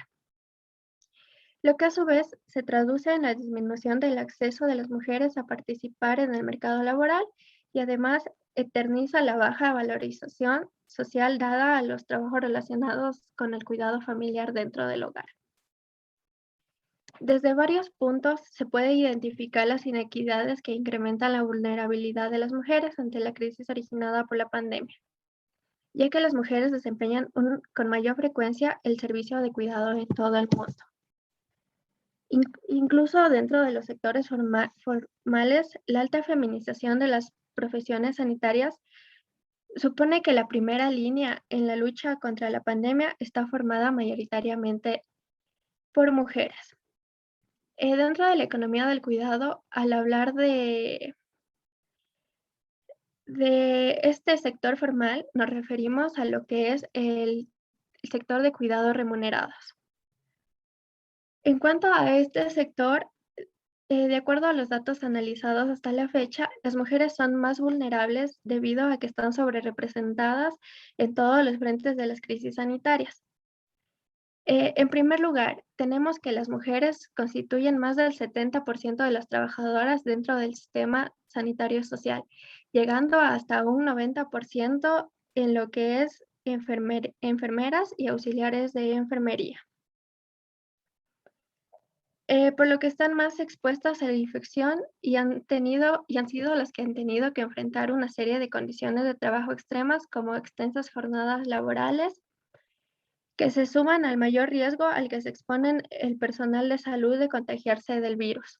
S7: Lo que a su vez se traduce en la disminución del acceso de las mujeres a participar en el mercado laboral y además eterniza la baja valorización social dada a los trabajos relacionados con el cuidado familiar dentro del hogar. Desde varios puntos se puede identificar las inequidades que incrementan la vulnerabilidad de las mujeres ante la crisis originada por la pandemia, ya que las mujeres desempeñan con mayor frecuencia el servicio de cuidado en todo el mundo. Incluso dentro de los sectores formales, la alta feminización de las profesiones sanitarias supone que la primera línea en la lucha contra la pandemia está formada mayoritariamente por mujeres. Dentro de la economía del cuidado, al hablar de De este sector formal nos referimos a lo que es el sector de cuidados remunerados. En cuanto a este sector, de acuerdo a los datos analizados hasta la fecha, las mujeres son más vulnerables debido a que están sobrerepresentadas en todos los frentes de las crisis sanitarias. En primer lugar, tenemos que las mujeres constituyen más del 70% de las trabajadoras dentro del sistema sanitario social, llegando hasta un 90% en lo que es enfermeras y auxiliares de enfermería. Por lo que están más expuestas a la infección y han sido las que han tenido que enfrentar una serie de condiciones de trabajo extremas como extensas jornadas laborales, que se suman al mayor riesgo al que se exponen el personal de salud de contagiarse del virus.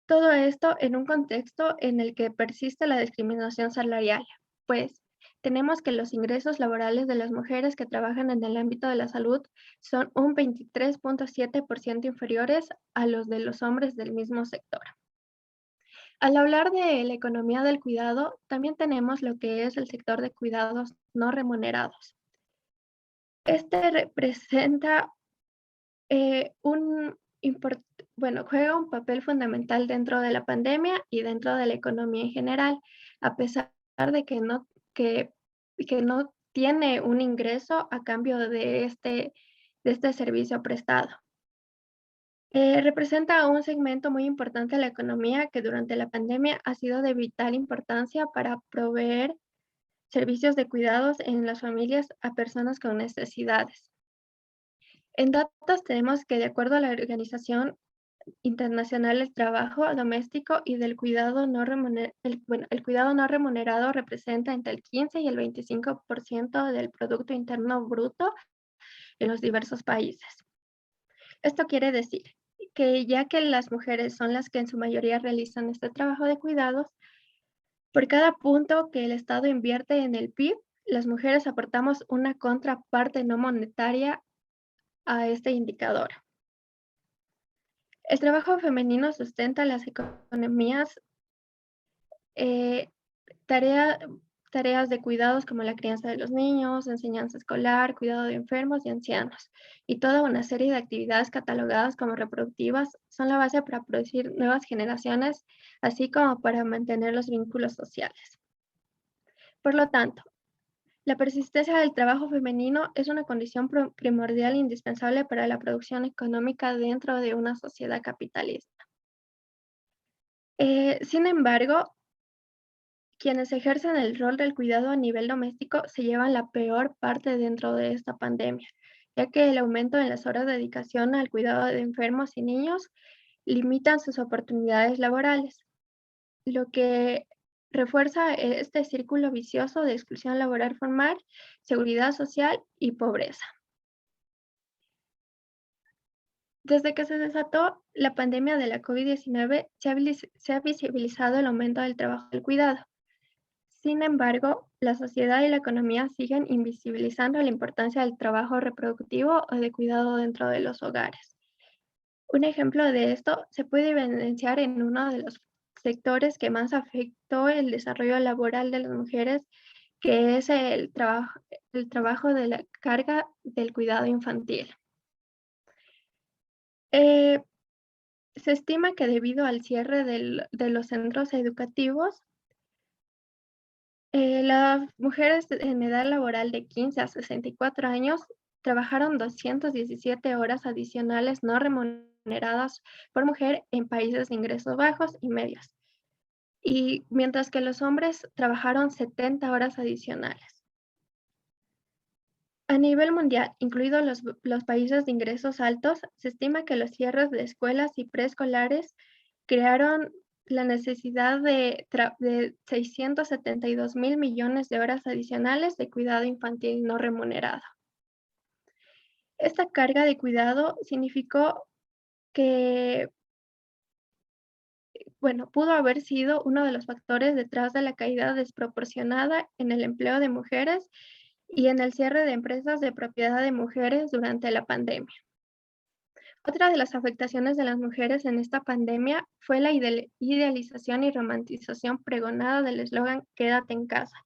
S7: Todo esto en un contexto en el que persiste la discriminación salarial, pues tenemos que los ingresos laborales de las mujeres que trabajan en el ámbito de la salud son un 23.7% inferiores a los de los hombres del mismo sector. Al hablar de la economía del cuidado, también tenemos lo que es el sector de cuidados no remunerados. Este representa juega un papel fundamental dentro de la pandemia y dentro de la economía en general, a pesar de que no tiene un ingreso a cambio de este servicio prestado. Representa un segmento muy importante de la economía que durante la pandemia ha sido de vital importancia para proveer servicios de cuidados en las familias a personas con necesidades. En datos tenemos que, de acuerdo a la Organización Internacional del Trabajo Doméstico y del Cuidado no remunerado, el cuidado no remunerado representa entre el 15 y el 25% del Producto Interno Bruto en los diversos países. Esto quiere decir que ya que las mujeres son las que en su mayoría realizan este trabajo de cuidados, por cada punto que el Estado invierte en el PIB, las mujeres aportamos una contraparte no monetaria a este indicador. El trabajo femenino sustenta las economías, tareas de cuidados como la crianza de los niños, enseñanza escolar, cuidado de enfermos y ancianos, y toda una serie de actividades catalogadas como reproductivas son la base para producir nuevas generaciones, así como para mantener los vínculos sociales. Por lo tanto, la persistencia del trabajo femenino es una condición primordial e indispensable para la producción económica dentro de una sociedad capitalista. Sin embargo, quienes ejercen el rol del cuidado a nivel doméstico se llevan la peor parte dentro de esta pandemia, ya que el aumento en las horas de dedicación al cuidado de enfermos y niños limitan sus oportunidades laborales, lo que refuerza este círculo vicioso de exclusión laboral formal, seguridad social y pobreza. Desde que se desató la pandemia de la COVID-19, se ha visibilizado el aumento del trabajo del cuidado. Sin embargo, la sociedad y la economía siguen invisibilizando la importancia del trabajo reproductivo o de cuidado dentro de los hogares. Un ejemplo de esto se puede evidenciar en uno de los sectores que más afectó el desarrollo laboral de las mujeres, que es el trabajo de la carga del cuidado infantil. Se estima que debido al cierre de los centros educativos, las mujeres en edad laboral de 15 a 64 años trabajaron 217 horas adicionales no remuneradas por mujer en países de ingresos bajos y medios, y mientras que los hombres trabajaron 70 horas adicionales. A nivel mundial, incluidos los países de ingresos altos, se estima que los cierres de escuelas y preescolares crearon la necesidad de 672.000 millones de horas adicionales de cuidado infantil no remunerado. Esta carga de cuidado significó que, pudo haber sido uno de los factores detrás de la caída desproporcionada en el empleo de mujeres y en el cierre de empresas de propiedad de mujeres durante la pandemia. Otra de las afectaciones de las mujeres en esta pandemia fue la idealización y romantización pregonada del eslogan "Quédate en casa",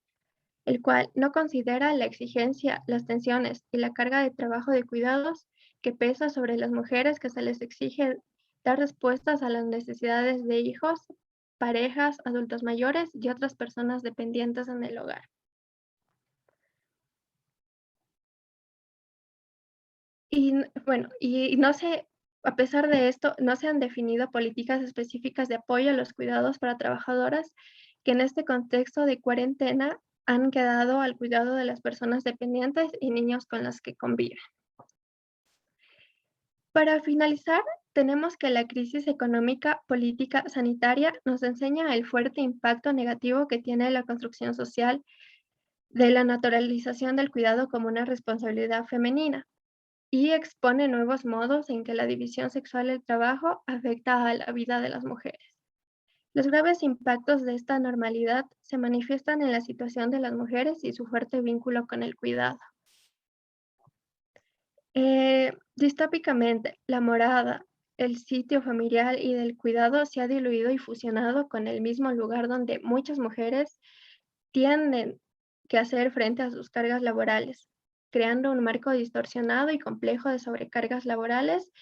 S7: el cual no considera la exigencia, las tensiones y la carga de trabajo de cuidados que pesa sobre las mujeres, que se les exige dar respuestas a las necesidades de hijos, parejas, adultos mayores y otras personas dependientes en el hogar. Y no se, a pesar de esto, no se han definido políticas específicas de apoyo a los cuidados para trabajadoras que en este contexto de cuarentena han quedado al cuidado de las personas dependientes y niños con los que conviven. Para finalizar, tenemos que la crisis económica, política, sanitaria nos enseña el fuerte impacto negativo que tiene la construcción social de la naturalización del cuidado como una responsabilidad femenina, y expone nuevos modos en que la división sexual del trabajo afecta a la vida de las mujeres. Los graves impactos de esta normalidad se manifiestan en la situación de las mujeres y su fuerte vínculo con el cuidado. Distópicamente, la morada, el sitio familiar y del cuidado se ha diluido y fusionado con el mismo lugar donde muchas mujeres tienen que hacer frente a sus cargas laborales, creando un marco distorsionado y complejo de sobrecargas laborales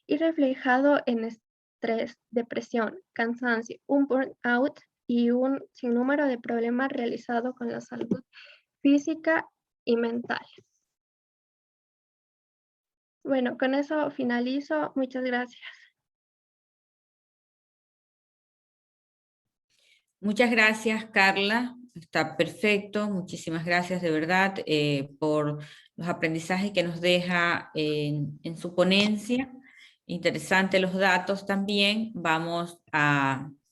S7: y reflejado en estrés, depresión, cansancio, un burnout y un sinnúmero de problemas relacionados con la salud física y mental. Bueno, con eso finalizo. Muchas gracias.
S1: Muchas gracias, Carla. Está perfecto. Muchísimas gracias de verdad por los aprendizajes que nos deja en su ponencia. Interesante los datos también.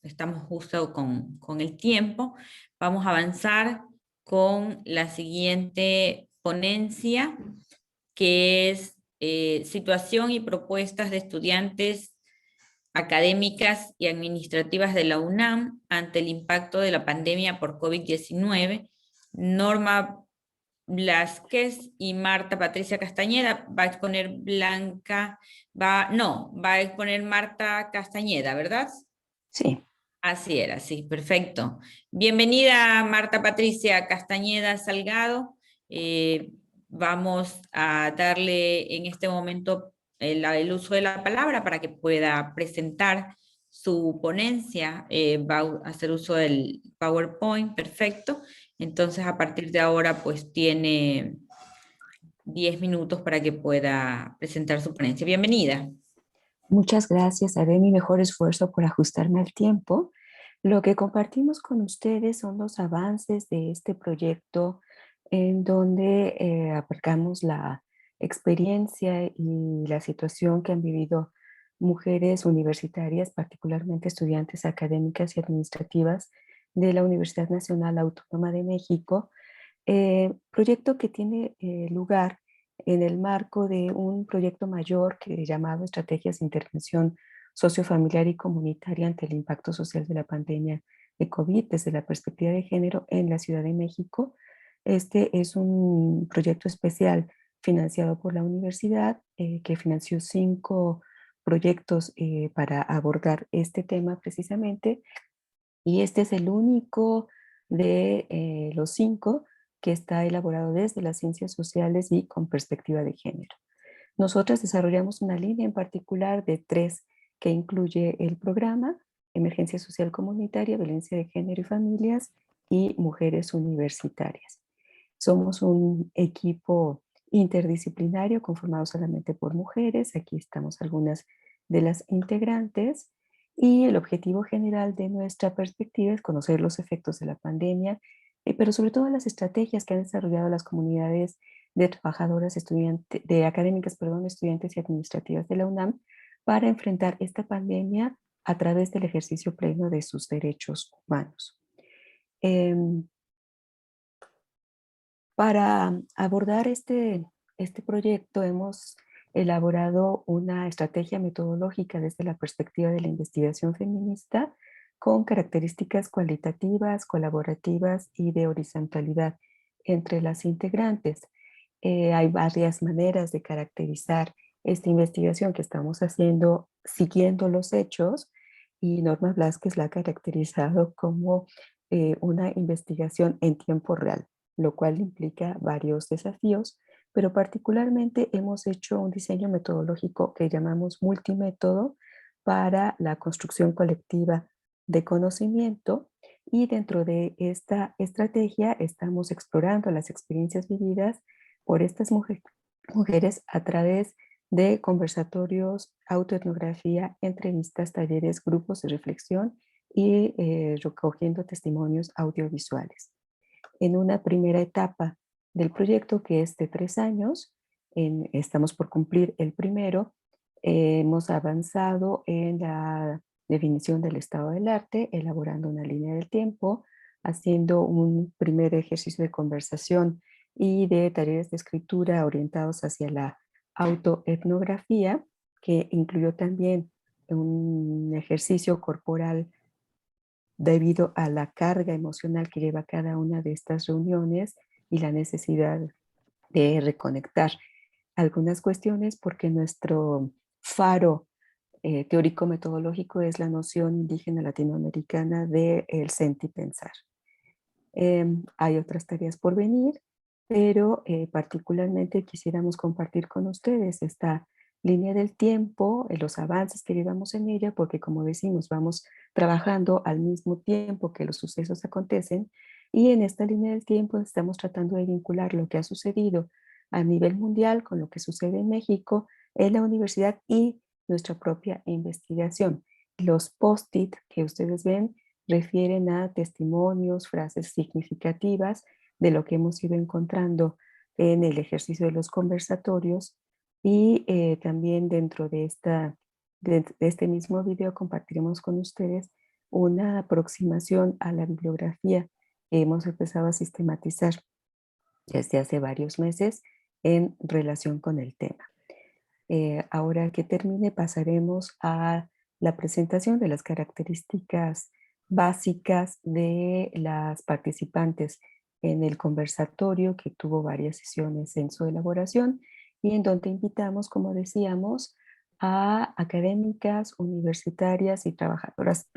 S1: Estamos justo con el tiempo. Vamos a avanzar con la siguiente ponencia, que es situación y propuestas de estudiantes académicas y administrativas de la UNAM ante el impacto de la pandemia por COVID-19. Norma Blasquez y Marta Patricia Castañeda. Va a exponer va a exponer Marta Castañeda, ¿verdad?
S8: Sí.
S1: Así era, sí, perfecto. Bienvenida Marta Patricia Castañeda Salgado. Vamos a darle en este momento el uso de la palabra para que pueda presentar su ponencia. Va a hacer uso del PowerPoint, perfecto. Entonces a partir de ahora pues tiene 10 minutos para que pueda presentar su ponencia. Bienvenida.
S8: Muchas gracias. Haré mi mejor esfuerzo por ajustarme al tiempo. Lo que compartimos con ustedes son los avances de este proyecto en donde abarcamos la experiencia y la situación que han vivido mujeres universitarias, particularmente estudiantes académicas y administrativas de la Universidad Nacional Autónoma de México, proyecto que tiene lugar en el marco de un proyecto mayor llamado Estrategias de Intervención Sociofamiliar y Comunitaria ante el impacto social de la pandemia de COVID desde la perspectiva de género en la Ciudad de México. Este es un proyecto especial financiado por la universidad que financió 5 proyectos para abordar este tema precisamente, y este es el único de los 5 que está elaborado desde las ciencias sociales y con perspectiva de género. Nosotras desarrollamos una línea en particular de 3 que incluye el programa Emergencia Social Comunitaria, Violencia de Género y Familias y Mujeres Universitarias. Somos un equipo interdisciplinario conformado solamente por mujeres. Aquí estamos algunas de las integrantes. Y el objetivo general de nuestra perspectiva es conocer los efectos de la pandemia, pero sobre todo las estrategias que han desarrollado las comunidades de trabajadoras, académicas, estudiantes y administrativas de la UNAM para enfrentar esta pandemia a través del ejercicio pleno de sus derechos humanos. Para abordar este proyecto hemos elaborado una estrategia metodológica desde la perspectiva de la investigación feminista con características cualitativas, colaborativas y de horizontalidad entre las integrantes. Hay varias maneras de caracterizar esta investigación que estamos haciendo siguiendo los hechos, y Norma Blázquez la ha caracterizado como una investigación en tiempo real, lo cual implica varios desafíos, pero particularmente hemos hecho un diseño metodológico que llamamos multimétodo para la construcción colectiva de conocimiento, y dentro de esta estrategia estamos explorando las experiencias vividas por estas mujeres a través de conversatorios, autoetnografía, entrevistas, talleres, grupos de reflexión y recogiendo testimonios audiovisuales. En una primera etapa del proyecto, que es de 3 años, estamos por cumplir el primero, hemos avanzado en la definición del estado del arte, elaborando una línea del tiempo, haciendo un primer ejercicio de conversación y de talleres de escritura orientados hacia la autoetnografía, que incluyó también un ejercicio corporal debido a la carga emocional que lleva cada una de estas reuniones y la necesidad de reconectar algunas cuestiones, porque nuestro faro teórico-metodológico es la noción indígena latinoamericana del sentipensar. Hay otras tareas por venir, pero particularmente quisiéramos compartir con ustedes esta línea del tiempo, los avances que llevamos en ella, porque como decimos, vamos trabajando al mismo tiempo que los sucesos acontecen, y en esta línea del tiempo estamos tratando de vincular lo que ha sucedido a nivel mundial con lo que sucede en México, en la universidad y nuestra propia investigación. Los post-it que ustedes ven refieren a testimonios, frases significativas de lo que hemos ido encontrando en el ejercicio de los conversatorios, y también dentro de este mismo video compartiremos con ustedes una aproximación a la bibliografía que hemos empezado a sistematizar desde hace varios meses en relación con el tema. Ahora que termine, pasaremos a la presentación de las características básicas de las participantes en el conversatorio, que tuvo varias sesiones en su elaboración y en donde invitamos, como decíamos, a académicas, universitarias y trabajadoras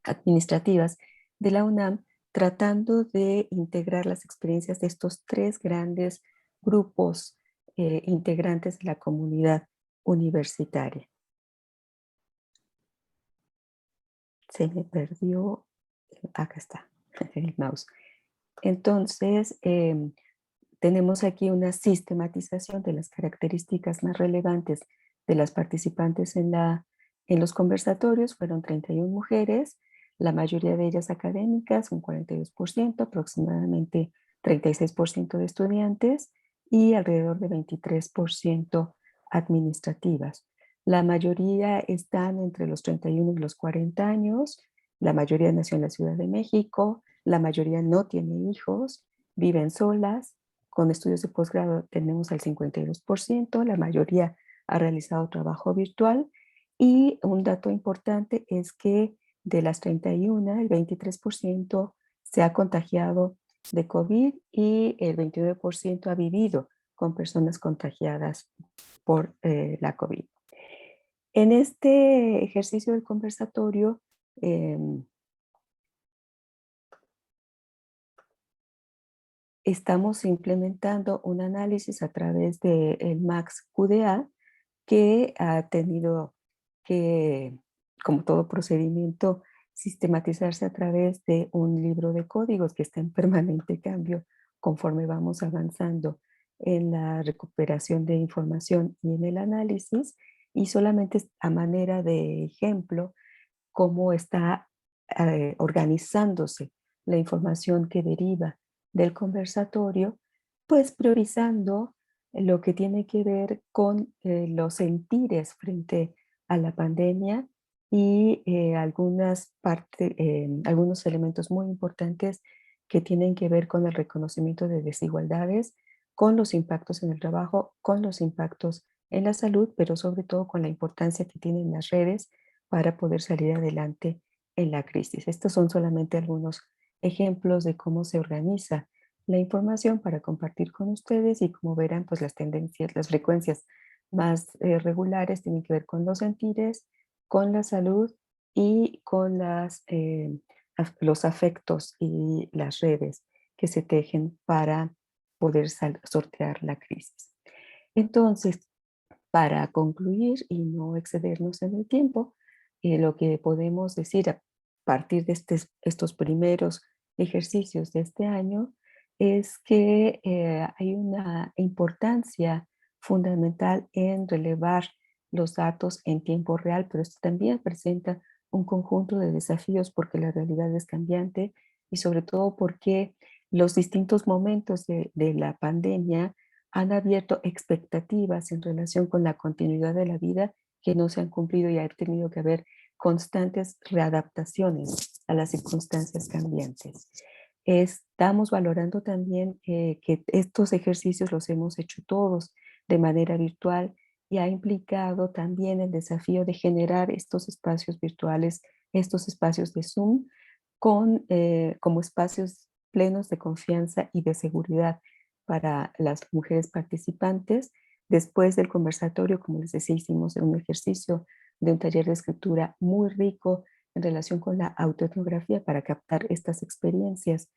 S8: administrativas de la UNAM, tratando de integrar las experiencias de estos 3 grandes grupos integrantes de la comunidad universitaria. Se me perdió, acá está el mouse. Entonces, tenemos aquí una sistematización de las características más relevantes de las participantes en los conversatorios. Fueron 31 mujeres, la mayoría de ellas académicas, un 42%, aproximadamente 36% de estudiantes y alrededor de 23% administrativas. La mayoría están entre los 31 y los 40 años, la mayoría nació en la Ciudad de México, la mayoría no tiene hijos, viven solas. Con estudios de posgrado tenemos al 52%, la mayoría ha realizado trabajo virtual, y un dato importante es que de las 31, el 23% se ha contagiado de COVID y el 29% ha vivido con personas contagiadas por la COVID. En este ejercicio del conversatorio, estamos implementando un análisis a través del MAX-QDA, que ha tenido que, como todo procedimiento, sistematizarse a través de un libro de códigos que está en permanente cambio conforme vamos avanzando en la recuperación de información y en el análisis, y solamente a manera de ejemplo cómo está organizándose la información que deriva del conversatorio, pues priorizando lo que tiene que ver con los sentires frente a la pandemia y algunos elementos muy importantes que tienen que ver con el reconocimiento de desigualdades, con los impactos en el trabajo, con los impactos en la salud, pero sobre todo con la importancia que tienen las redes para poder salir adelante en la crisis. Estos son solamente algunos ejemplos de cómo se organiza la información para compartir con ustedes, y como verán, pues las tendencias, las frecuencias más regulares tienen que ver con los sentires, con la salud y con los afectos y las redes que se tejen para poder sortear la crisis. Entonces, para concluir y no excedernos en el tiempo, lo que podemos decir a partir de estos primeros ejercicios de este año es que hay una importancia fundamental en relevar los datos en tiempo real, pero esto también presenta un conjunto de desafíos porque la realidad es cambiante y sobre todo porque los distintos momentos de la pandemia han abierto expectativas en relación con la continuidad de la vida que no se han cumplido y ha tenido que haber constantes readaptaciones a las circunstancias cambiantes. Estamos valorando también que estos ejercicios los hemos hecho todos de manera virtual y ha implicado también el desafío de generar estos espacios virtuales, estos espacios de Zoom, como espacios plenos de confianza y de seguridad para las mujeres participantes. Después del conversatorio, como les decía, hicimos un ejercicio de un taller de escritura muy rico en relación con la autoetnografía para captar estas experiencias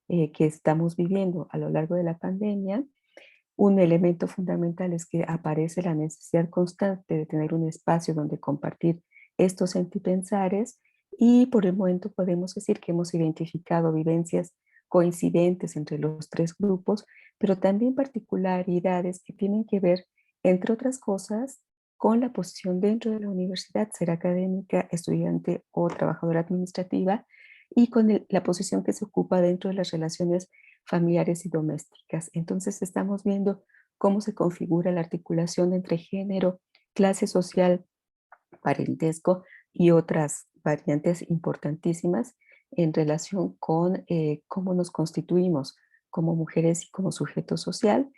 S8: que estamos viviendo a lo largo de la pandemia. Un elemento fundamental es que aparece la necesidad constante de tener un espacio donde compartir estos sentipensares y por el momento podemos decir que hemos identificado vivencias coincidentes entre los tres grupos, pero también particularidades que tienen que ver, entre otras cosas, con la posición dentro de la universidad, ser académica, estudiante o trabajadora administrativa, y con la posición que se ocupa dentro de las relaciones familiares y domésticas. Entonces estamos viendo cómo se configura la articulación entre género, clase social, parentesco y otras variantes importantísimas en relación con cómo nos constituimos como mujeres y como sujeto social.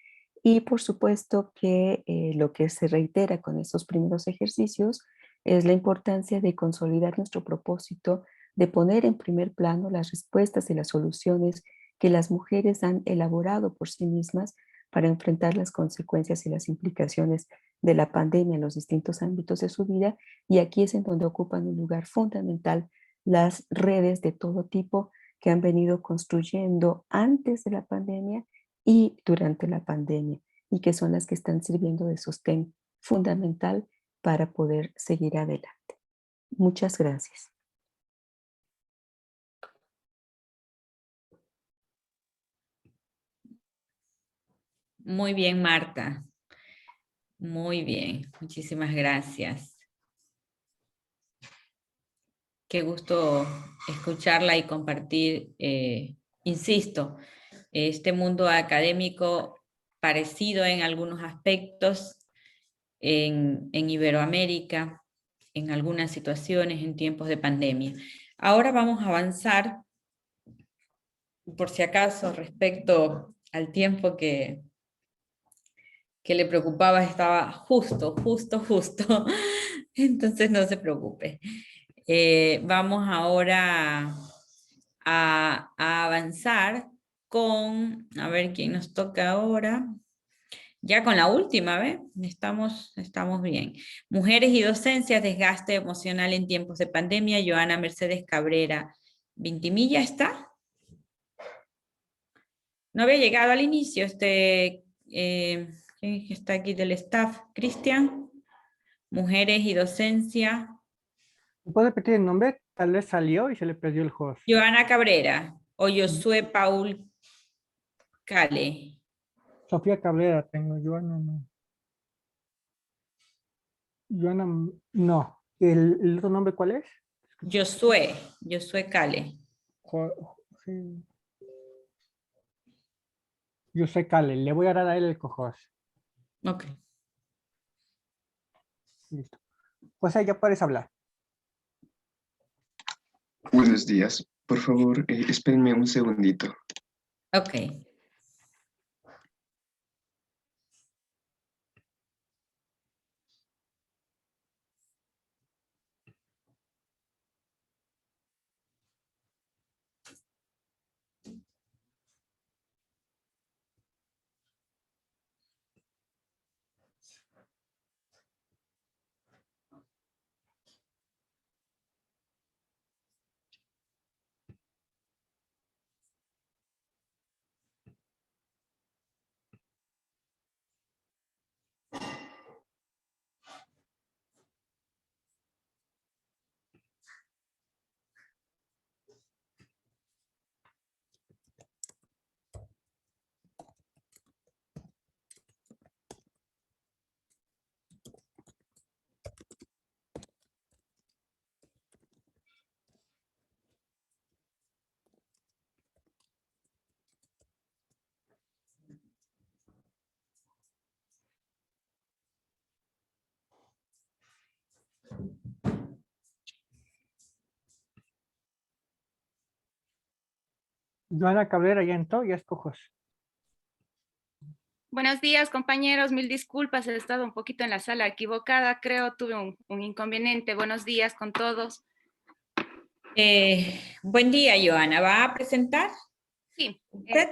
S8: Y por supuesto que lo que se reitera con estos primeros ejercicios es la importancia de consolidar nuestro propósito, de poner en primer plano las respuestas y las soluciones que las mujeres han elaborado por sí mismas para enfrentar las consecuencias y las implicaciones de la pandemia en los distintos ámbitos de su vida, y aquí es en donde ocupan un lugar fundamental las redes de todo tipo que han venido construyendo antes de la pandemia y durante la pandemia, y que son las que están sirviendo de sostén fundamental para poder seguir adelante. Muchas gracias.
S1: Muy bien, Marta. Muy bien, muchísimas gracias. Qué gusto escucharla y compartir, insisto, este mundo académico parecido en algunos aspectos en Iberoamérica, en algunas situaciones, en tiempos de pandemia. Ahora vamos a avanzar, por si acaso, respecto al tiempo que le preocupaba, estaba justo. Entonces no se preocupe. Vamos ahora a avanzar con, a ver quién nos toca ahora. Ya con la última, ¿ves? Estamos bien. Mujeres y docencias, desgaste emocional en tiempos de pandemia, Joana Mercedes Cabrera. ¿Vintimilla está? No había llegado al inicio, ¿quién está aquí del staff? Cristian. Mujeres y docencia.
S3: ¿Puedo repetir el nombre? Tal vez salió y se le perdió el host.
S1: Joana Cabrera o Josué Paul Cale.
S3: Sofía Cabrera tengo, Joana no. Joana no. ¿El otro nombre cuál es?
S1: Josué Cale.
S3: Sí. Josué Cale, le voy a dar a él el cojos.
S1: Ok.
S3: Listo. Pues ahí ya puedes hablar.
S9: Buenos días. Por favor, espérenme un segundito.
S1: Ok.
S3: Joana Cabrera ya entró, ya escojos.
S10: Buenos días, compañeros. Mil disculpas, he estado un poquito en la sala equivocada. Creo tuve un inconveniente. Buenos días con todos.
S1: Buen día, Joana. ¿Va a presentar?
S10: Sí.
S1: ¿Usted?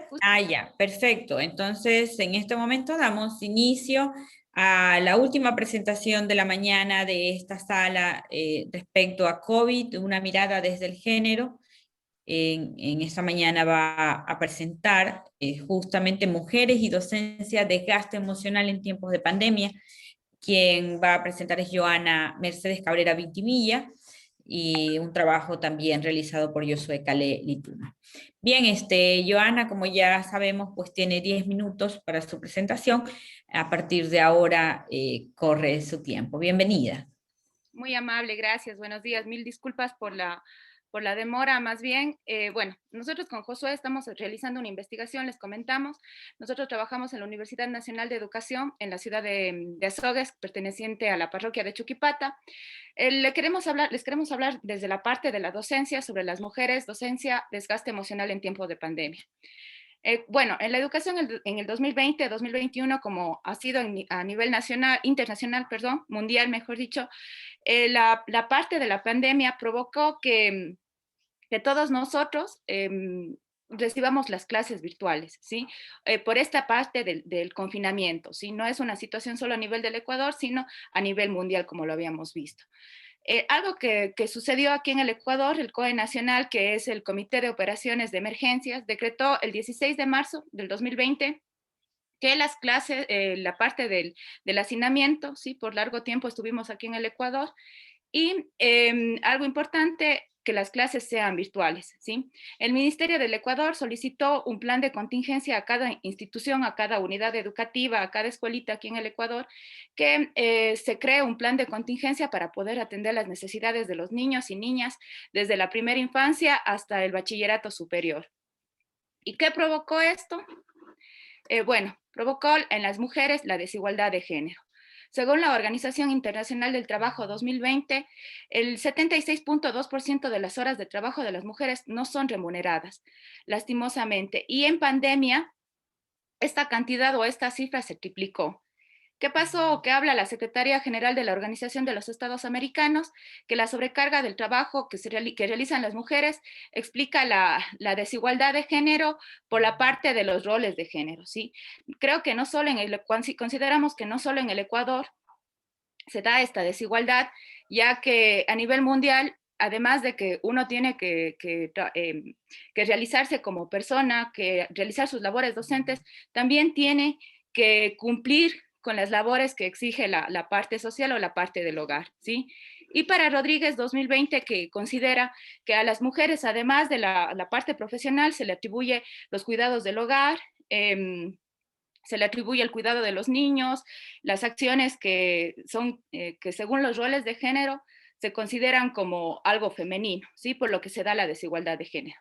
S1: Ya, perfecto. Entonces, en este momento damos inicio a la última presentación de la mañana de esta sala respecto a COVID, una mirada desde el género. En esta mañana va a presentar justamente Mujeres y Docencia, Desgaste Emocional en Tiempos de Pandemia. Quien va a presentar es Joana Mercedes Cabrera Vintimilla, y un trabajo también realizado por Josué Calé Lituna. Bien, Joana, como ya sabemos, pues tiene 10 minutos para su presentación. A partir de ahora corre su tiempo. Bienvenida.
S10: Muy amable, gracias. Buenos días. Mil disculpas por la demora, más bien. Bueno, nosotros con Josué estamos realizando una investigación, les comentamos. Nosotros trabajamos en la Universidad Nacional de Educación en la ciudad de Azogues, perteneciente a la parroquia de Chuquipata. Les queremos hablar desde la parte de la docencia sobre las mujeres, docencia, desgaste emocional en tiempos de pandemia. Bueno, en la educación en el 2020-2021, como ha sido a nivel internacional, mundial, mejor dicho, la parte de la pandemia provocó que todos nosotros recibamos las clases virtuales, ¿sí? Por esta parte del confinamiento, ¿sí? No es una situación solo a nivel del Ecuador, sino a nivel mundial, como lo habíamos visto. Algo que sucedió aquí en el Ecuador, el COE Nacional, que es el Comité de Operaciones de Emergencias, decretó el 16 de marzo del 2020 que las clases, la parte del hacinamiento, ¿sí? Por largo tiempo estuvimos aquí en el Ecuador, y algo importante, que las clases sean virtuales, ¿sí? El Ministerio del Ecuador solicitó un plan de contingencia a cada institución, a cada unidad educativa, a cada escuelita aquí en el Ecuador, que se cree un plan de contingencia para poder atender las necesidades de los niños y niñas desde la primera infancia hasta el bachillerato superior. ¿Y qué provocó esto? Bueno, provocó en las mujeres la desigualdad de género. Según la Organización Internacional del Trabajo 2020, el 76.2% de las horas de trabajo de las mujeres no son remuneradas, lastimosamente. Y en pandemia, esta cantidad o esta cifra se triplicó. ¿Qué pasó? Que habla la Secretaría General de la Organización de los Estados Americanos, que la sobrecarga del trabajo que realizan las mujeres explica la desigualdad de género por la parte de los roles de género, ¿sí? Creo que no solo consideramos que no solo en el Ecuador se da esta desigualdad, ya que a nivel mundial, además de que uno tiene que realizarse como persona, que realizar sus labores docentes, también tiene que cumplir con las labores que exige la parte social o la parte del hogar, ¿sí? Y para Rodríguez 2020, que considera que a las mujeres, además de la parte profesional, se le atribuye los cuidados del hogar, se le atribuye el cuidado de los niños, las acciones que según los roles de género se consideran como algo femenino, ¿sí? Por lo que se da la desigualdad de género.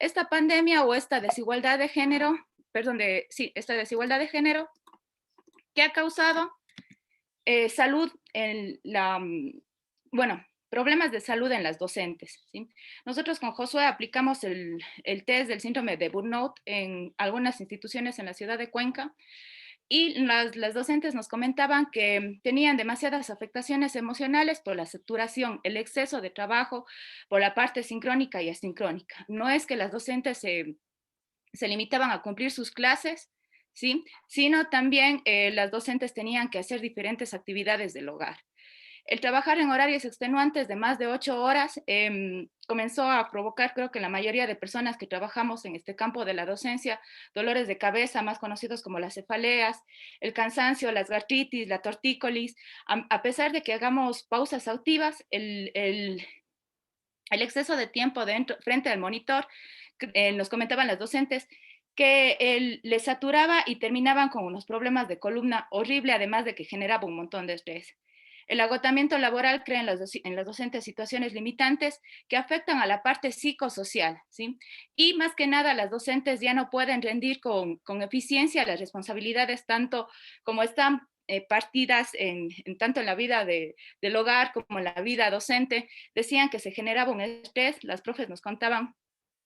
S10: Esta pandemia o esta desigualdad de género, esta desigualdad de género, ¿qué ha causado? Problemas de salud en las docentes, ¿sí? Nosotros con Josué aplicamos el test del síndrome de burnout en algunas instituciones en la ciudad de Cuenca, y las docentes nos comentaban que tenían demasiadas afectaciones emocionales por la saturación, el exceso de trabajo, por la parte sincrónica y asincrónica. No es que las docentes se limitaban a cumplir sus clases, ¿sí? Sino también las docentes tenían que hacer diferentes actividades del hogar. El trabajar en horarios extenuantes de más de 8 horas comenzó a provocar, creo que la mayoría de personas que trabajamos en este campo de la docencia, dolores de cabeza, más conocidos como las cefaleas, el cansancio, las gastritis, la tortícolis. A pesar de que hagamos pausas activas, el exceso de tiempo frente al monitor, nos comentaban las docentes, que les saturaba y terminaban con unos problemas de columna horrible, además de que generaba un montón de estrés. El agotamiento laboral crea en las docentes situaciones limitantes que afectan a la parte psicosocial, ¿sí? Y más que nada, las docentes ya no pueden rendir con eficiencia las responsabilidades, tanto como están partidas tanto en la vida del hogar como en la vida docente. Decían que se generaba un estrés, las profes nos contaban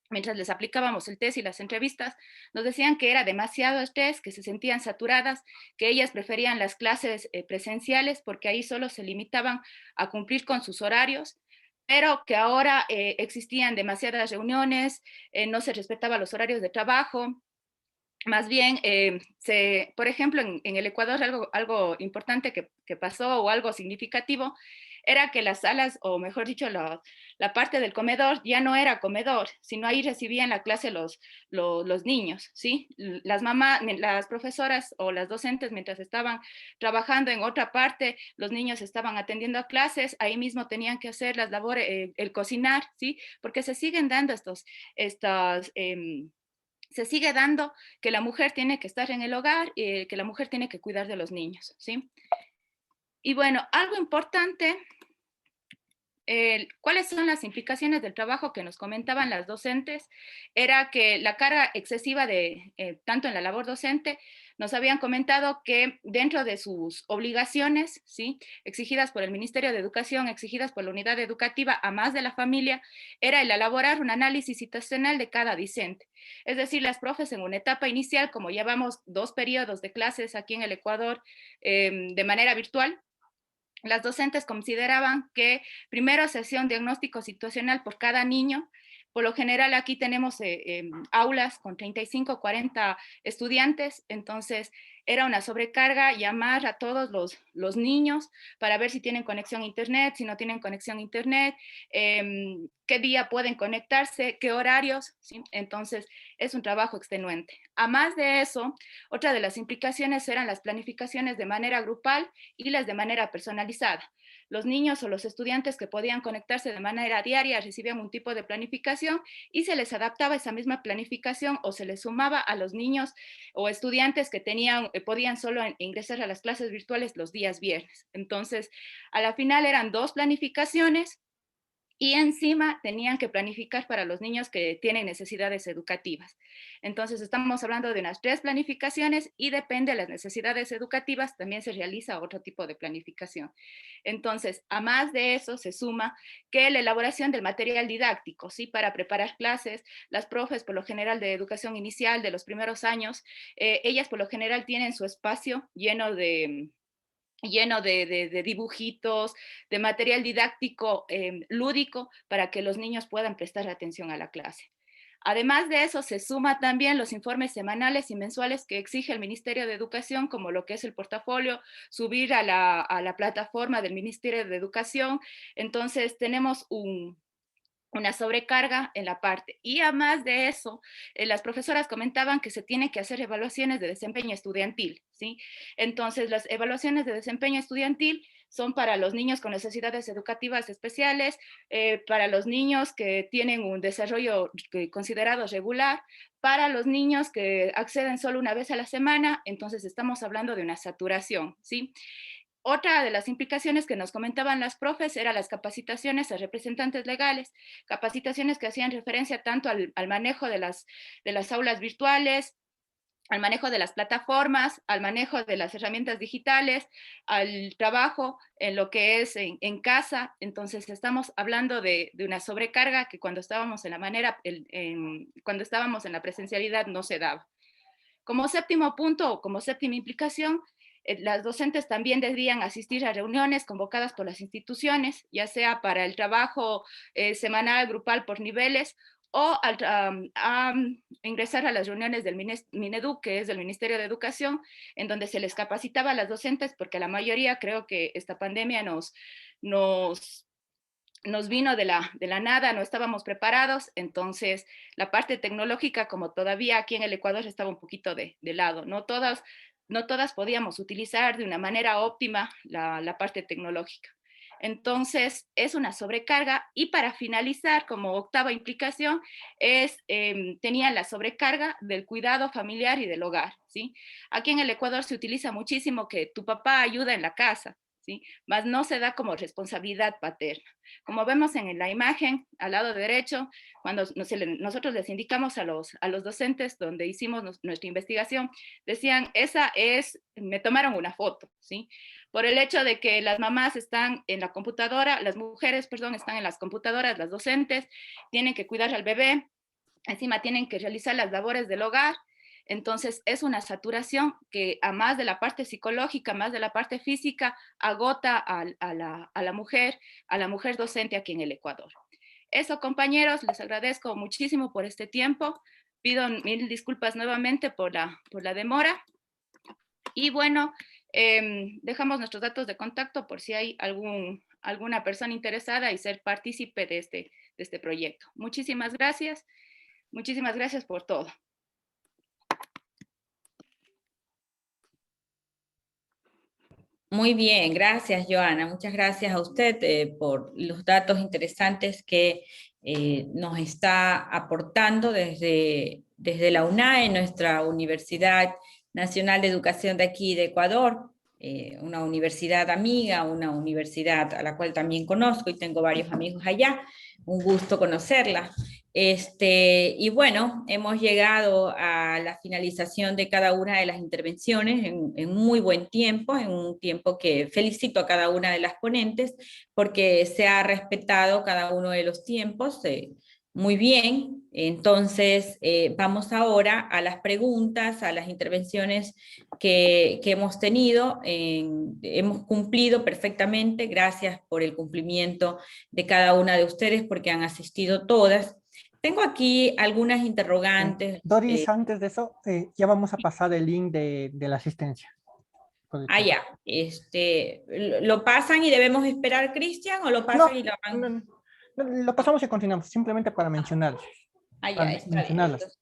S10: mientras les aplicábamos el test y las entrevistas, nos decían que era demasiado estrés, que se sentían saturadas, que ellas preferían las clases presenciales porque ahí solo se limitaban a cumplir con sus horarios, pero que ahora existían demasiadas reuniones, no se respetaban los horarios de trabajo. Más bien, por ejemplo, en el Ecuador algo importante que pasó o algo significativo era que las salas, o mejor dicho, la parte del comedor ya no era comedor, sino ahí recibían la clase los niños, ¿sí? Las mamás, las profesoras o las docentes, mientras estaban trabajando en otra parte, los niños estaban atendiendo a clases, ahí mismo tenían que hacer las labores, el cocinar, ¿sí? Porque se siguen dando se sigue dando que la mujer tiene que estar en el hogar, que la mujer tiene que cuidar de los niños, ¿sí? Y bueno, algo importante, ¿cuáles son las implicaciones del trabajo que nos comentaban las docentes? Era que la carga excesiva tanto en la labor docente, nos habían comentado que dentro de sus obligaciones, ¿sí?, exigidas por el Ministerio de Educación, exigidas por la unidad educativa, a más de la familia, era el elaborar un análisis situacional de cada discente. Es decir, las profes en una etapa inicial, como llevamos 2 periodos de clases aquí en el Ecuador de manera virtual, las docentes consideraban que primero se hacía un diagnóstico situacional por cada niño. Por lo general aquí tenemos aulas con 35, 40 estudiantes, entonces era una sobrecarga llamar a todos los niños para ver si tienen conexión a internet, si no tienen conexión a internet, qué día pueden conectarse, qué horarios, ¿sí? Entonces es un trabajo extenuante. A más de eso, otra de las implicaciones eran las planificaciones de manera grupal y las de manera personalizada. Los niños o los estudiantes que podían conectarse de manera diaria recibían un tipo de planificación y se les adaptaba esa misma planificación o se les sumaba a los niños o estudiantes que podían solo ingresar a las clases virtuales los días viernes. Entonces, a la final eran 2 planificaciones y encima tenían que planificar para los niños que tienen necesidades educativas. Entonces estamos hablando de unas 3 planificaciones y depende de las necesidades educativas, también se realiza otro tipo de planificación. Entonces, a más de eso se suma que la elaboración del material didáctico, ¿sí?, para preparar clases, las profes por lo general de educación inicial de los primeros años, ellas por lo general tienen su espacio lleno de dibujitos, de material didáctico lúdico para que los niños puedan prestar atención a la clase. Además de eso, se suma también los informes semanales y mensuales que exige el Ministerio de Educación, como lo que es el portafolio, subir a la plataforma del Ministerio de Educación. Entonces, tenemos una sobrecarga en la parte. Y además de eso, las profesoras comentaban que se tienen que hacer evaluaciones de desempeño estudiantil, ¿sí? Entonces, las evaluaciones de desempeño estudiantil son para los niños con necesidades educativas especiales, para los niños que tienen un desarrollo considerado regular, para los niños que acceden solo una vez a la semana, entonces estamos hablando de una saturación, ¿sí? Otra de las implicaciones que nos comentaban las profes eran las capacitaciones a representantes legales, capacitaciones que hacían referencia tanto al manejo de las aulas virtuales, al manejo de las plataformas, al manejo de las herramientas digitales, al trabajo en lo que es en casa. Entonces estamos hablando de una sobrecarga que cuando estábamos cuando estábamos en la presencialidad no se daba. Como séptimo punto o como séptima implicación, las docentes también debían asistir a reuniones convocadas por las instituciones, ya sea para el trabajo semanal, grupal por niveles, o a ingresar a las reuniones del Mineduc, que es del Ministerio de Educación, en donde se les capacitaba a las docentes, porque la mayoría, creo que esta pandemia nos vino de la nada, no estábamos preparados, entonces la parte tecnológica, como todavía aquí en el Ecuador estaba un poquito de lado, no todas podíamos utilizar de una manera óptima la parte tecnológica. Entonces es una sobrecarga y para finalizar, como octava implicación, tenían la sobrecarga del cuidado familiar y del hogar, ¿sí? Aquí en el Ecuador se utiliza muchísimo que tu papá ayuda en la casa, ¿sí? Mas no se da como responsabilidad paterna. Como vemos en la imagen, al lado derecho, cuando nosotros les indicamos a los docentes donde hicimos nuestra investigación, decían, me tomaron una foto, ¿sí? Por el hecho de que las mamás están en la computadora, las mujeres, perdón, están en las computadoras, las docentes, tienen que cuidar al bebé, encima tienen que realizar las labores del hogar. Entonces es una saturación que, a más de la parte psicológica, más de la parte física, agota a la mujer docente aquí en el Ecuador. Eso, compañeros, les agradezco muchísimo por este tiempo. Pido mil disculpas nuevamente por la demora. Y bueno, dejamos nuestros datos de contacto por si hay alguna persona interesada y ser partícipe de este proyecto. Muchísimas gracias por todo.
S1: Muy bien, gracias, Joana. Muchas gracias a usted por los datos interesantes que nos está aportando desde la UNAE, nuestra Universidad Nacional de Educación de aquí de Ecuador, una universidad amiga, una universidad a la cual también conozco y tengo varios amigos allá. Un gusto conocerla. Y bueno, hemos llegado a la finalización de cada una de las intervenciones en muy buen tiempo, en un tiempo que felicito a cada una de las ponentes porque se ha respetado cada uno de los tiempos muy bien. Entonces, vamos ahora a las preguntas, a las intervenciones que hemos tenido. Hemos cumplido perfectamente, gracias por el cumplimiento de cada una de ustedes porque han asistido todas. Tengo aquí algunas interrogantes.
S3: Doris, antes de eso, ya vamos a pasar el link de la asistencia.
S1: Ya. ¿Lo pasan y debemos esperar, Cristian, o lo pasan y lo van?
S3: Lo pasamos y continuamos, simplemente para mencionarlos.
S1: Ya, está bien. Entonces,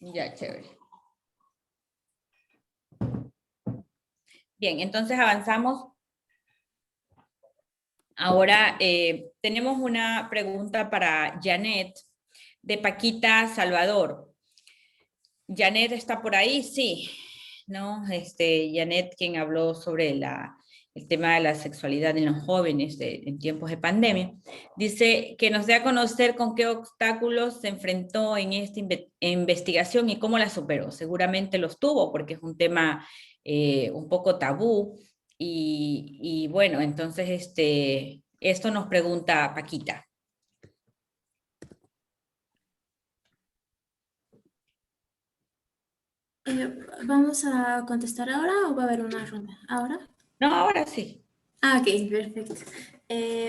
S1: ya, chévere. Bien, entonces avanzamos. Ahora tenemos una pregunta para Janet, de Paquita Salvador. Janet está por ahí, sí, ¿no? Janet, quien habló sobre el tema de la sexualidad en los jóvenes en tiempos de pandemia, dice que nos dé a conocer con qué obstáculos se enfrentó en esta investigación y cómo la superó. Seguramente los tuvo porque es un tema un poco tabú y bueno, entonces esto nos pregunta Paquita.
S5: ¿Vamos a contestar ahora o va a haber una ronda? ¿Ahora?
S1: No, ahora sí.
S5: Ok, perfecto.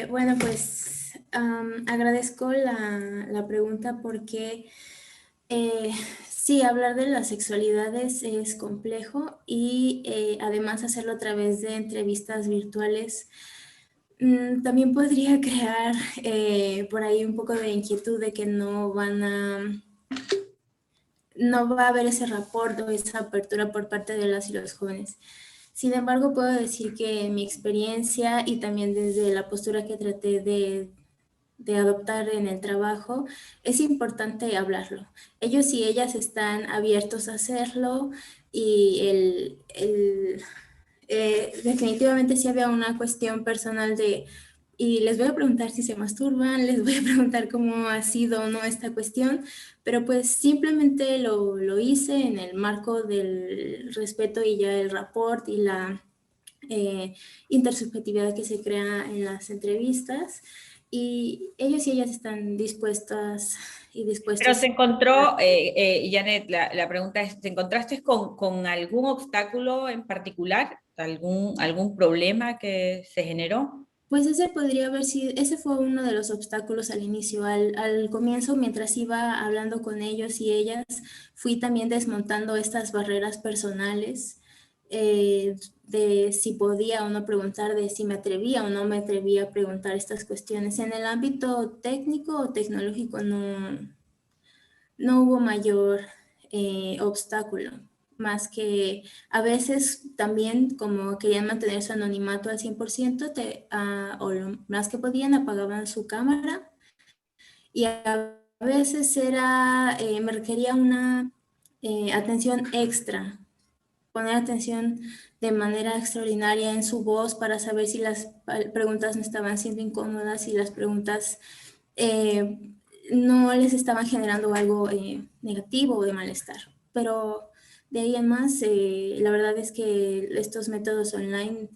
S5: Bueno, pues agradezco la pregunta porque sí, hablar de las sexualidades es complejo y además hacerlo a través de entrevistas virtuales también podría crear por ahí un poco de inquietud de que no va a haber ese rapport o esa apertura por parte de las y los jóvenes. Sin embargo, puedo decir que mi experiencia y también desde la postura que traté de adoptar en el trabajo, es importante hablarlo. Ellos y ellas están abiertos a hacerlo y definitivamente sí había una cuestión personal y les voy a preguntar si se masturban, les voy a preguntar cómo ha sido o no esta cuestión, pero pues simplemente lo hice en el marco del respeto y ya el rapport y la intersubjetividad que se crea en las entrevistas. Y ellos y ellas están dispuestas y dispuestos.
S1: Pero se encontró, Janet, la pregunta es, ¿te encontraste con algún obstáculo en particular? ¿Algún problema que se generó?
S5: Pues ese podría haber sido, ese fue uno de los obstáculos al inicio. Al comienzo, mientras iba hablando con ellos y ellas, fui también desmontando estas barreras personales de si podía o no preguntar, de si me atrevía o no me atrevía a preguntar estas cuestiones. En el ámbito técnico o tecnológico no hubo mayor obstáculo, más que a veces también como querían mantener su anonimato al 100%, o lo más que podían apagaban su cámara y a veces me requería una atención extra, poner atención de manera extraordinaria en su voz para saber si las preguntas no estaban siendo incómodas y las preguntas no les estaban generando algo negativo o de malestar. Pero de ahí en más, la verdad es que estos métodos online,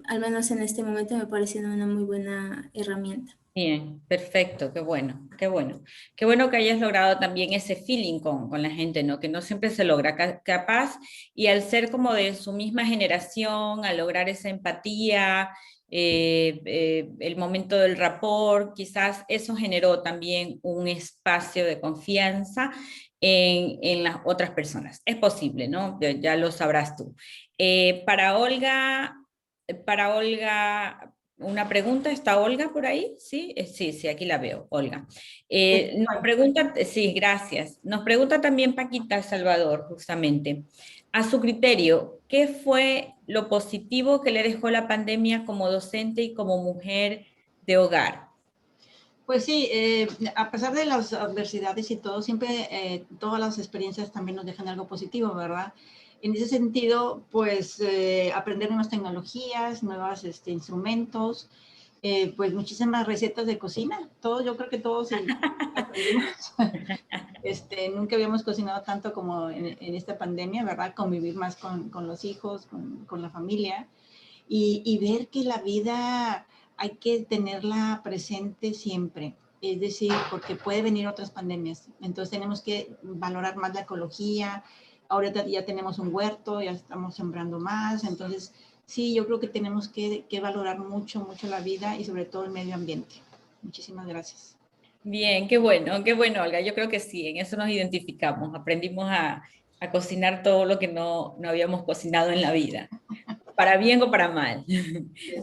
S5: al menos en este momento, me parecen una muy buena herramienta.
S1: Bien, perfecto, qué bueno, qué bueno. Qué bueno que hayas logrado también ese feeling con la gente, ¿no? Que no siempre se logra, capaz, y al ser como de su misma generación, al lograr esa empatía, el momento del rapport, quizás eso generó también un espacio de confianza en las otras personas. Es posible, ¿no? Ya lo sabrás tú. Para Olga, una pregunta, ¿está Olga por ahí? Sí, sí, aquí la veo, Olga. Nos pregunta, sí, gracias. Nos pregunta también Paquita Salvador, justamente. A su criterio, ¿qué fue lo positivo que le dejó la pandemia como docente y como mujer de hogar?
S4: Pues sí, a pesar de las adversidades y todo, siempre todas las experiencias también nos dejan algo positivo, ¿verdad? En ese sentido, pues aprender nuevas tecnologías, nuevos instrumentos, pues muchísimas recetas de cocina. Yo creo que todos aprendimos. Nunca habíamos cocinado tanto como en esta pandemia, ¿verdad? Convivir más con los hijos, con la familia y ver que la vida hay que tenerla presente siempre. Es decir, porque puede venir otras pandemias. Entonces tenemos que valorar más la ecología. Ahorita ya tenemos un huerto, ya estamos sembrando más. Entonces, sí, yo creo que tenemos que valorar mucho, mucho la vida y sobre todo el medio ambiente. Muchísimas gracias.
S1: Bien, qué bueno, Olga. Yo creo que sí, en eso nos identificamos. Aprendimos a cocinar todo lo que no habíamos cocinado en la vida, para bien o para mal.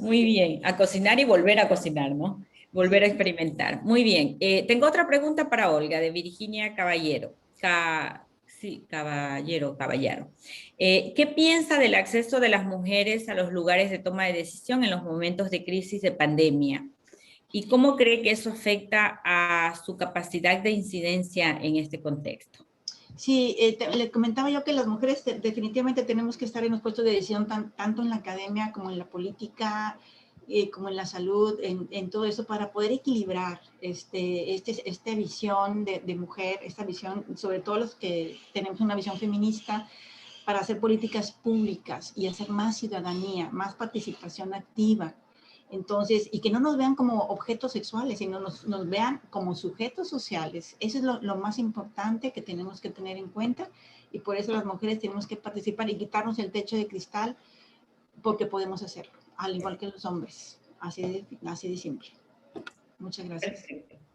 S1: Muy bien, a cocinar y volver a cocinar, ¿no? Volver a experimentar. Muy bien. Tengo otra pregunta para Olga, de Virginia Caballero. Sí, Caballero. ¿Qué piensa del acceso de las mujeres a los lugares de toma de decisión en los momentos de crisis de pandemia? ¿Y cómo cree que eso afecta a su capacidad de incidencia en este contexto?
S4: Sí, le comentaba yo que las mujeres definitivamente tenemos que estar en los puestos de decisión tanto en la academia como en la política, como en la salud, en todo eso, para poder equilibrar esta visión de mujer, esta visión, sobre todo los que tenemos una visión feminista, para hacer políticas públicas y hacer más ciudadanía, más participación activa. Entonces, y que no nos vean como objetos sexuales, sino nos vean como sujetos sociales. Eso es lo más importante que tenemos que tener en cuenta y por eso las mujeres tenemos que participar y quitarnos el techo de cristal porque podemos hacerlo, al igual que los hombres. Así de simple. Muchas gracias.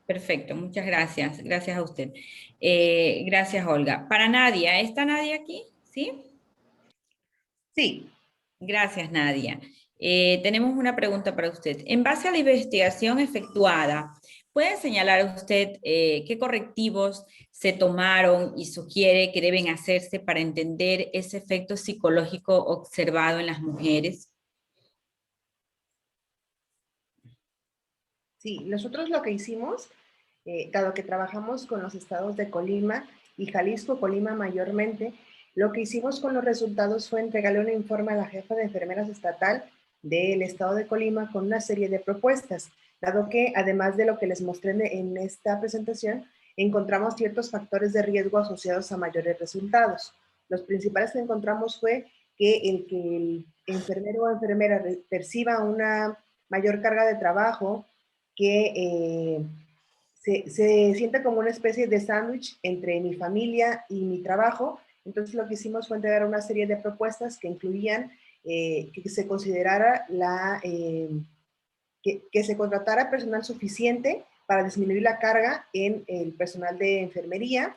S1: Perfecto, muchas gracias. Gracias a usted. Gracias, Olga. Para Nadia, ¿está Nadia aquí? ¿Sí?
S6: Sí.
S1: Gracias, Nadia. Tenemos una pregunta para usted. En base a la investigación efectuada, ¿puede señalar usted qué correctivos se tomaron y sugiere que deben hacerse para entender ese efecto psicológico observado en las mujeres?
S6: Sí, nosotros lo que hicimos, dado que trabajamos con los estados de Colima y Jalisco, Colima mayormente, lo que hicimos con los resultados fue entregarle un informe a la jefa de enfermeras estatal del estado de Colima con una serie de propuestas, dado que además de lo que les mostré en esta presentación, encontramos ciertos factores de riesgo asociados a mayores resultados. Los principales que encontramos fue que el enfermero o enfermera perciba una mayor carga de trabajo, que se sienta como una especie de sándwich entre mi familia y mi trabajo. Entonces lo que hicimos fue entregar una serie de propuestas que incluían que se considerara que se contratara personal suficiente para disminuir la carga en el personal de enfermería.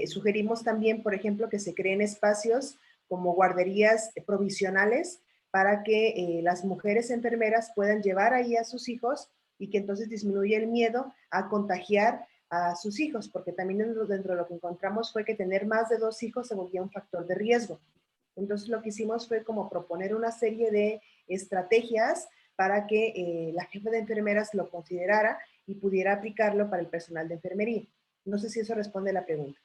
S6: Sugerimos también, por ejemplo, que se creen espacios como guarderías provisionales para que las mujeres enfermeras puedan llevar ahí a sus hijos y que entonces disminuya el miedo a contagiar a sus hijos, porque también dentro de lo que encontramos fue que tener más de 2 hijos se volvía un factor de riesgo. Entonces lo que hicimos fue como proponer una serie de estrategias para que la jefa de enfermeras lo considerara y pudiera aplicarlo para el personal de enfermería. No sé si eso responde a la pregunta.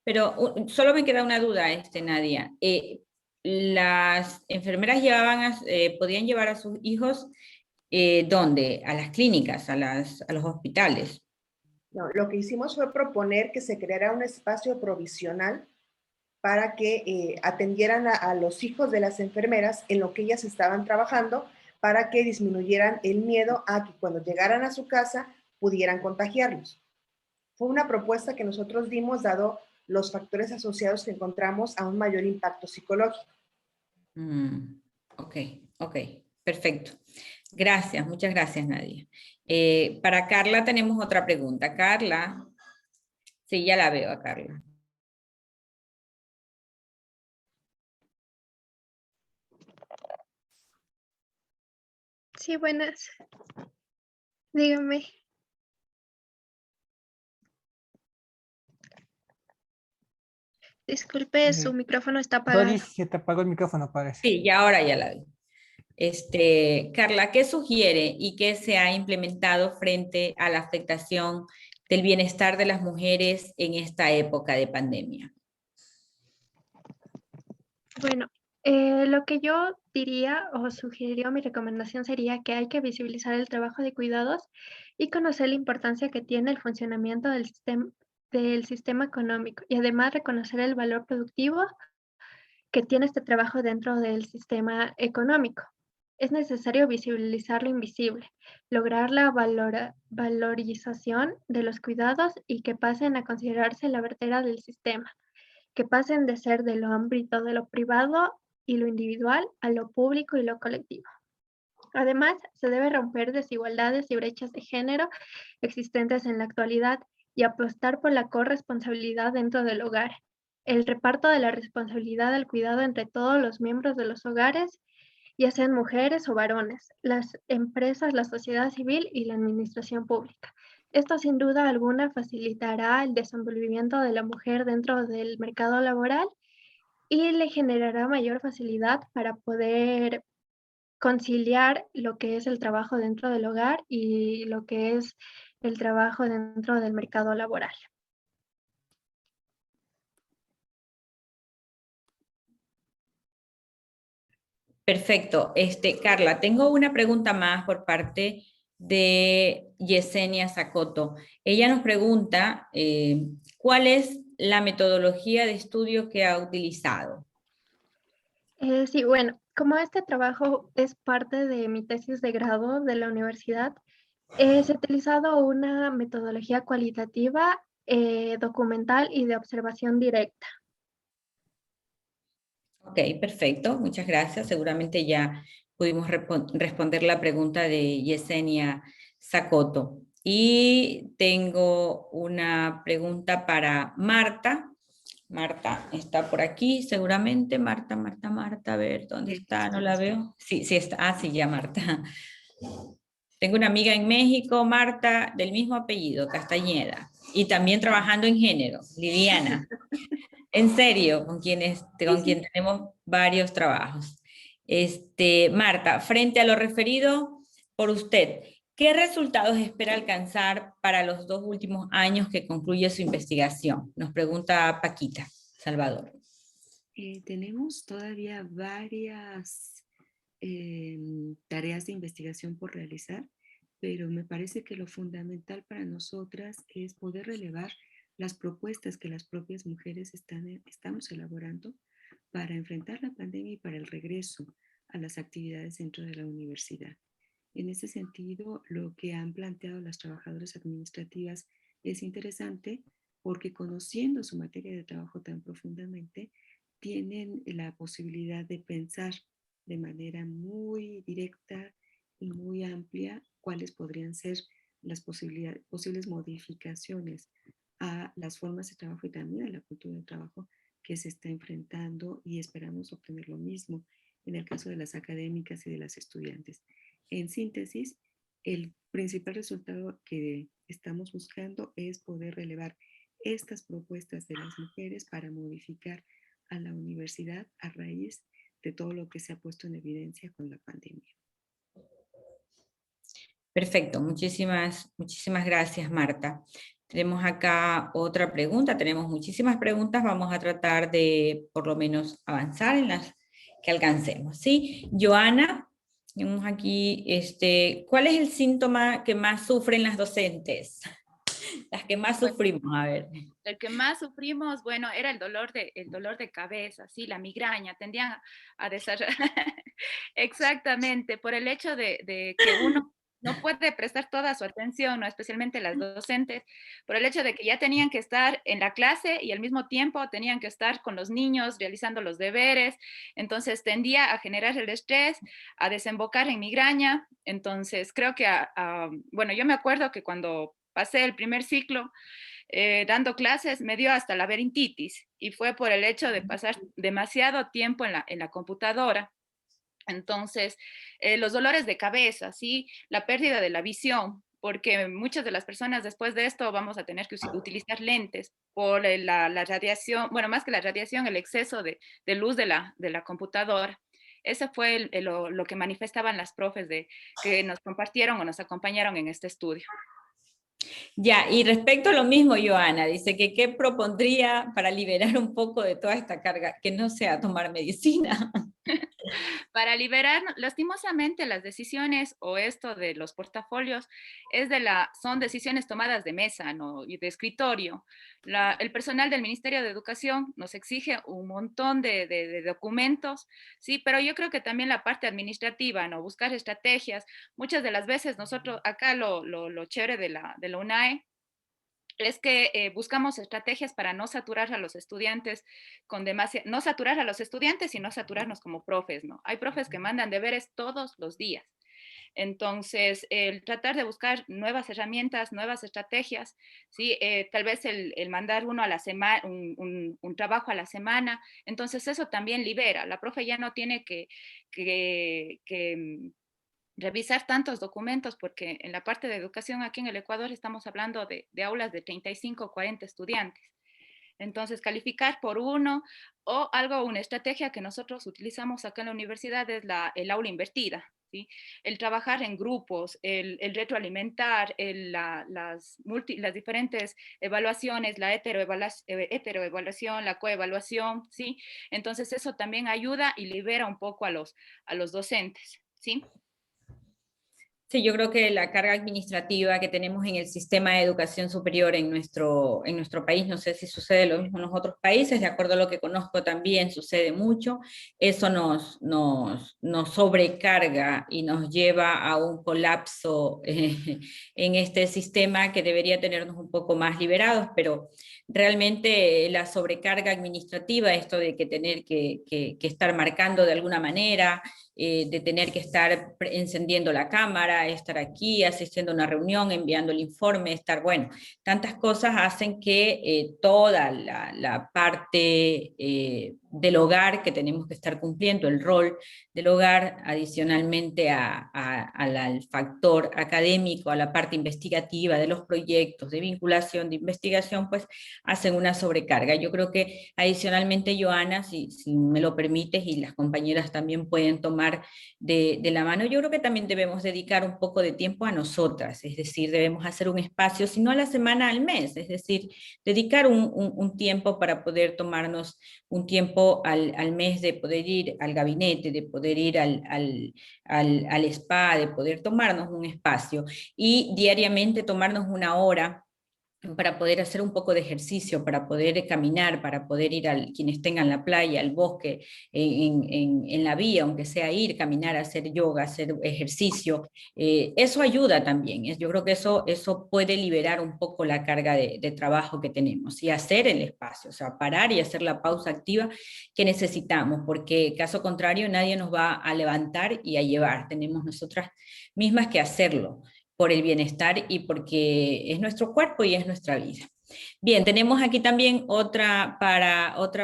S1: Pero solo me queda una duda, Nadia. ¿Las enfermeras podían llevar a sus hijos ¿dónde? A las clínicas, a los hospitales.
S6: No, lo que hicimos fue proponer que se creara un espacio provisional para que atendieran a los hijos de las enfermeras en lo que ellas estaban trabajando, para que disminuyeran el miedo a que cuando llegaran a su casa pudieran contagiarlos. Fue una propuesta que nosotros dimos dado los factores asociados que encontramos a un mayor impacto psicológico.
S1: Ok, perfecto. Gracias, muchas gracias, Nadia. Para Carla tenemos otra pregunta. Carla, sí, ya la veo a Carla.
S7: Sí, buenas. Dígame. Disculpe, su micrófono está apagado.
S3: Doris, se te apagó el micrófono, parece.
S1: Sí, y ahora ya la veo. Carla, ¿qué sugiere y qué se ha implementado frente a la afectación del bienestar de las mujeres en esta época de pandemia?
S7: Bueno, lo que yo diría o sugeriría, mi recomendación sería que hay que visibilizar el trabajo de cuidados y conocer la importancia que tiene el funcionamiento del sistema económico y además reconocer el valor productivo que tiene este trabajo dentro del sistema económico. Es necesario visibilizar lo invisible, lograr la valorización de los cuidados y que pasen a considerarse la vertedera del sistema, que pasen de ser de lo ámbito de lo privado y lo individual a lo público y lo colectivo. Además, se debe romper desigualdades y brechas de género existentes en la actualidad y apostar por la corresponsabilidad dentro del hogar, el reparto de la responsabilidad del cuidado entre todos los miembros de los hogares, ya sean mujeres o varones, las empresas, la sociedad civil y la administración pública. Esto sin duda alguna facilitará el desenvolvimiento de la mujer dentro del mercado laboral y le generará mayor facilidad para poder conciliar lo que es el trabajo dentro del hogar y lo que es el trabajo dentro del mercado laboral.
S1: Perfecto. Carla, tengo una pregunta más por parte de Yesenia Sacoto. Ella nos pregunta ¿cuál es la metodología de estudio que ha utilizado?
S7: Sí, bueno, como este trabajo es parte de mi tesis de grado de la universidad, se ha utilizado una metodología cualitativa, documental y de observación directa.
S1: Ok, perfecto, muchas gracias. Seguramente ya pudimos responder la pregunta de Yesenia Sacoto. Y tengo una pregunta para Marta. Marta está por aquí, seguramente. Marta, a ver, ¿dónde está? No la veo. Sí, sí está. Ah, sí, ya, Marta. Tengo una amiga en México, Marta, del mismo apellido, Castañeda, y también trabajando en género, Liliana. En serio, con quien tenemos varios trabajos. Marta, frente a lo referido por usted, ¿qué resultados espera alcanzar para los 2 últimos años que concluye su investigación? Nos pregunta Paquita Salvador.
S11: Tenemos todavía varias tareas de investigación por realizar, pero me parece que lo fundamental para nosotras es poder relevar las propuestas que las propias mujeres estamos elaborando para enfrentar la pandemia y para el regreso a las actividades dentro de la universidad. En ese sentido, lo que han planteado las trabajadoras administrativas es interesante porque conociendo su materia de trabajo tan profundamente, tienen la posibilidad de pensar de manera muy directa y muy amplia cuáles podrían ser las posibles modificaciones a las formas de trabajo y también a la cultura de trabajo que se está enfrentando, y esperamos obtener lo mismo en el caso de las académicas y de las estudiantes. En síntesis, el principal resultado que estamos buscando es poder relevar estas propuestas de las mujeres para modificar a la universidad a raíz de todo lo que se ha puesto en evidencia con la pandemia.
S1: Perfecto, muchísimas gracias, Marta. Tenemos acá otra pregunta, tenemos muchísimas preguntas, vamos a tratar de por lo menos avanzar en las que alcancemos, ¿sí? Joana, tenemos aquí, ¿cuál es el síntoma que más sufren las docentes? Las que más sufrimos, a ver.
S10: El que más sufrimos, bueno, era el dolor de cabeza, sí, la migraña, tendían a desarrollar, exactamente, por el hecho de que uno no puede prestar toda su atención, ¿no? Especialmente las docentes, por el hecho de que ya tenían que estar en la clase y al mismo tiempo tenían que estar con los niños realizando los deberes, entonces tendía a generar el estrés, a desembocar en migraña, entonces creo que, bueno, yo me acuerdo que cuando pasé el primer ciclo, dando clases, me dio hasta laberintitis y fue por el hecho de pasar demasiado tiempo en la computadora. Entonces, los dolores de cabeza, ¿sí? La pérdida de la visión, porque muchas de las personas después de esto vamos a tener que utilizar lentes por la radiación, bueno, más que la radiación, el exceso de luz de la computadora. Ese fue lo que manifestaban las profes que nos compartieron o nos acompañaron en este estudio.
S1: Ya, y respecto a lo mismo, Joana, dice que qué propondría para liberar un poco de toda esta carga, que no sea tomar medicina.
S10: Para liberar, lastimosamente, las decisiones o esto de los portafolios son decisiones tomadas de mesa, ¿no? Y de escritorio. El personal del Ministerio de Educación nos exige un montón de documentos, sí, pero yo creo que también la parte administrativa, ¿no? Buscar estrategias. Muchas de las veces nosotros, acá lo chévere de la UNAE, es que buscamos estrategias para no saturar a los estudiantes no saturar a los estudiantes y no saturarnos como profes, ¿no? Hay profes que mandan deberes todos los días. Entonces, el tratar de buscar nuevas herramientas, nuevas estrategias, ¿sí? Tal vez el mandar uno a la semana, un trabajo a la semana, entonces eso también libera. La profe ya no tiene que revisar tantos documentos, porque en la parte de educación aquí en el Ecuador estamos hablando de aulas de 35 o 40 estudiantes. Entonces, calificar por uno o una estrategia que nosotros utilizamos acá en la universidad es el aula invertida, ¿sí? El trabajar en grupos, el retroalimentar, las diferentes evaluaciones, la heteroevaluación, la coevaluación, ¿sí? Entonces, eso también ayuda y libera un poco a los docentes, ¿sí?
S1: Sí, yo creo que la carga administrativa que tenemos en el sistema de educación superior en nuestro país, no sé si sucede lo mismo en los otros países, de acuerdo a lo que conozco también sucede mucho, eso nos sobrecarga y nos lleva a un colapso en este sistema que debería tenernos un poco más liberados, pero realmente la sobrecarga administrativa, esto de que tener que estar marcando de alguna manera, de tener que estar encendiendo la cámara, estar aquí, asistiendo a una reunión, enviando el informe, tantas cosas hacen que toda la parte del hogar que tenemos que estar cumpliendo, el rol del hogar, adicionalmente al factor académico, a la parte investigativa de los proyectos, de vinculación, de investigación, pues hacen una sobrecarga. Yo creo que adicionalmente, Joana, si me lo permites, y las compañeras también pueden tomar de la mano, yo creo que también debemos dedicar un poco de tiempo a nosotras, es decir, debemos hacer un espacio, si no a la semana, al mes, es decir, dedicar un tiempo para poder tomarnos un tiempo al mes, de poder ir al gabinete, de poder ir al spa, de poder tomarnos un espacio y diariamente tomarnos una hora para poder hacer un poco de ejercicio, para poder caminar, para poder ir quienes tengan la playa, al bosque, en la vía, aunque sea ir, caminar, hacer yoga, hacer ejercicio, eso ayuda también. Yo creo que eso puede liberar un poco la carga de trabajo que tenemos y hacer el espacio, o sea, parar y hacer la pausa activa que necesitamos, porque caso contrario nadie nos va a levantar y a llevar, tenemos nosotras mismas que hacerlo, por el bienestar y porque es nuestro cuerpo y es nuestra vida. Bien, tenemos aquí también otra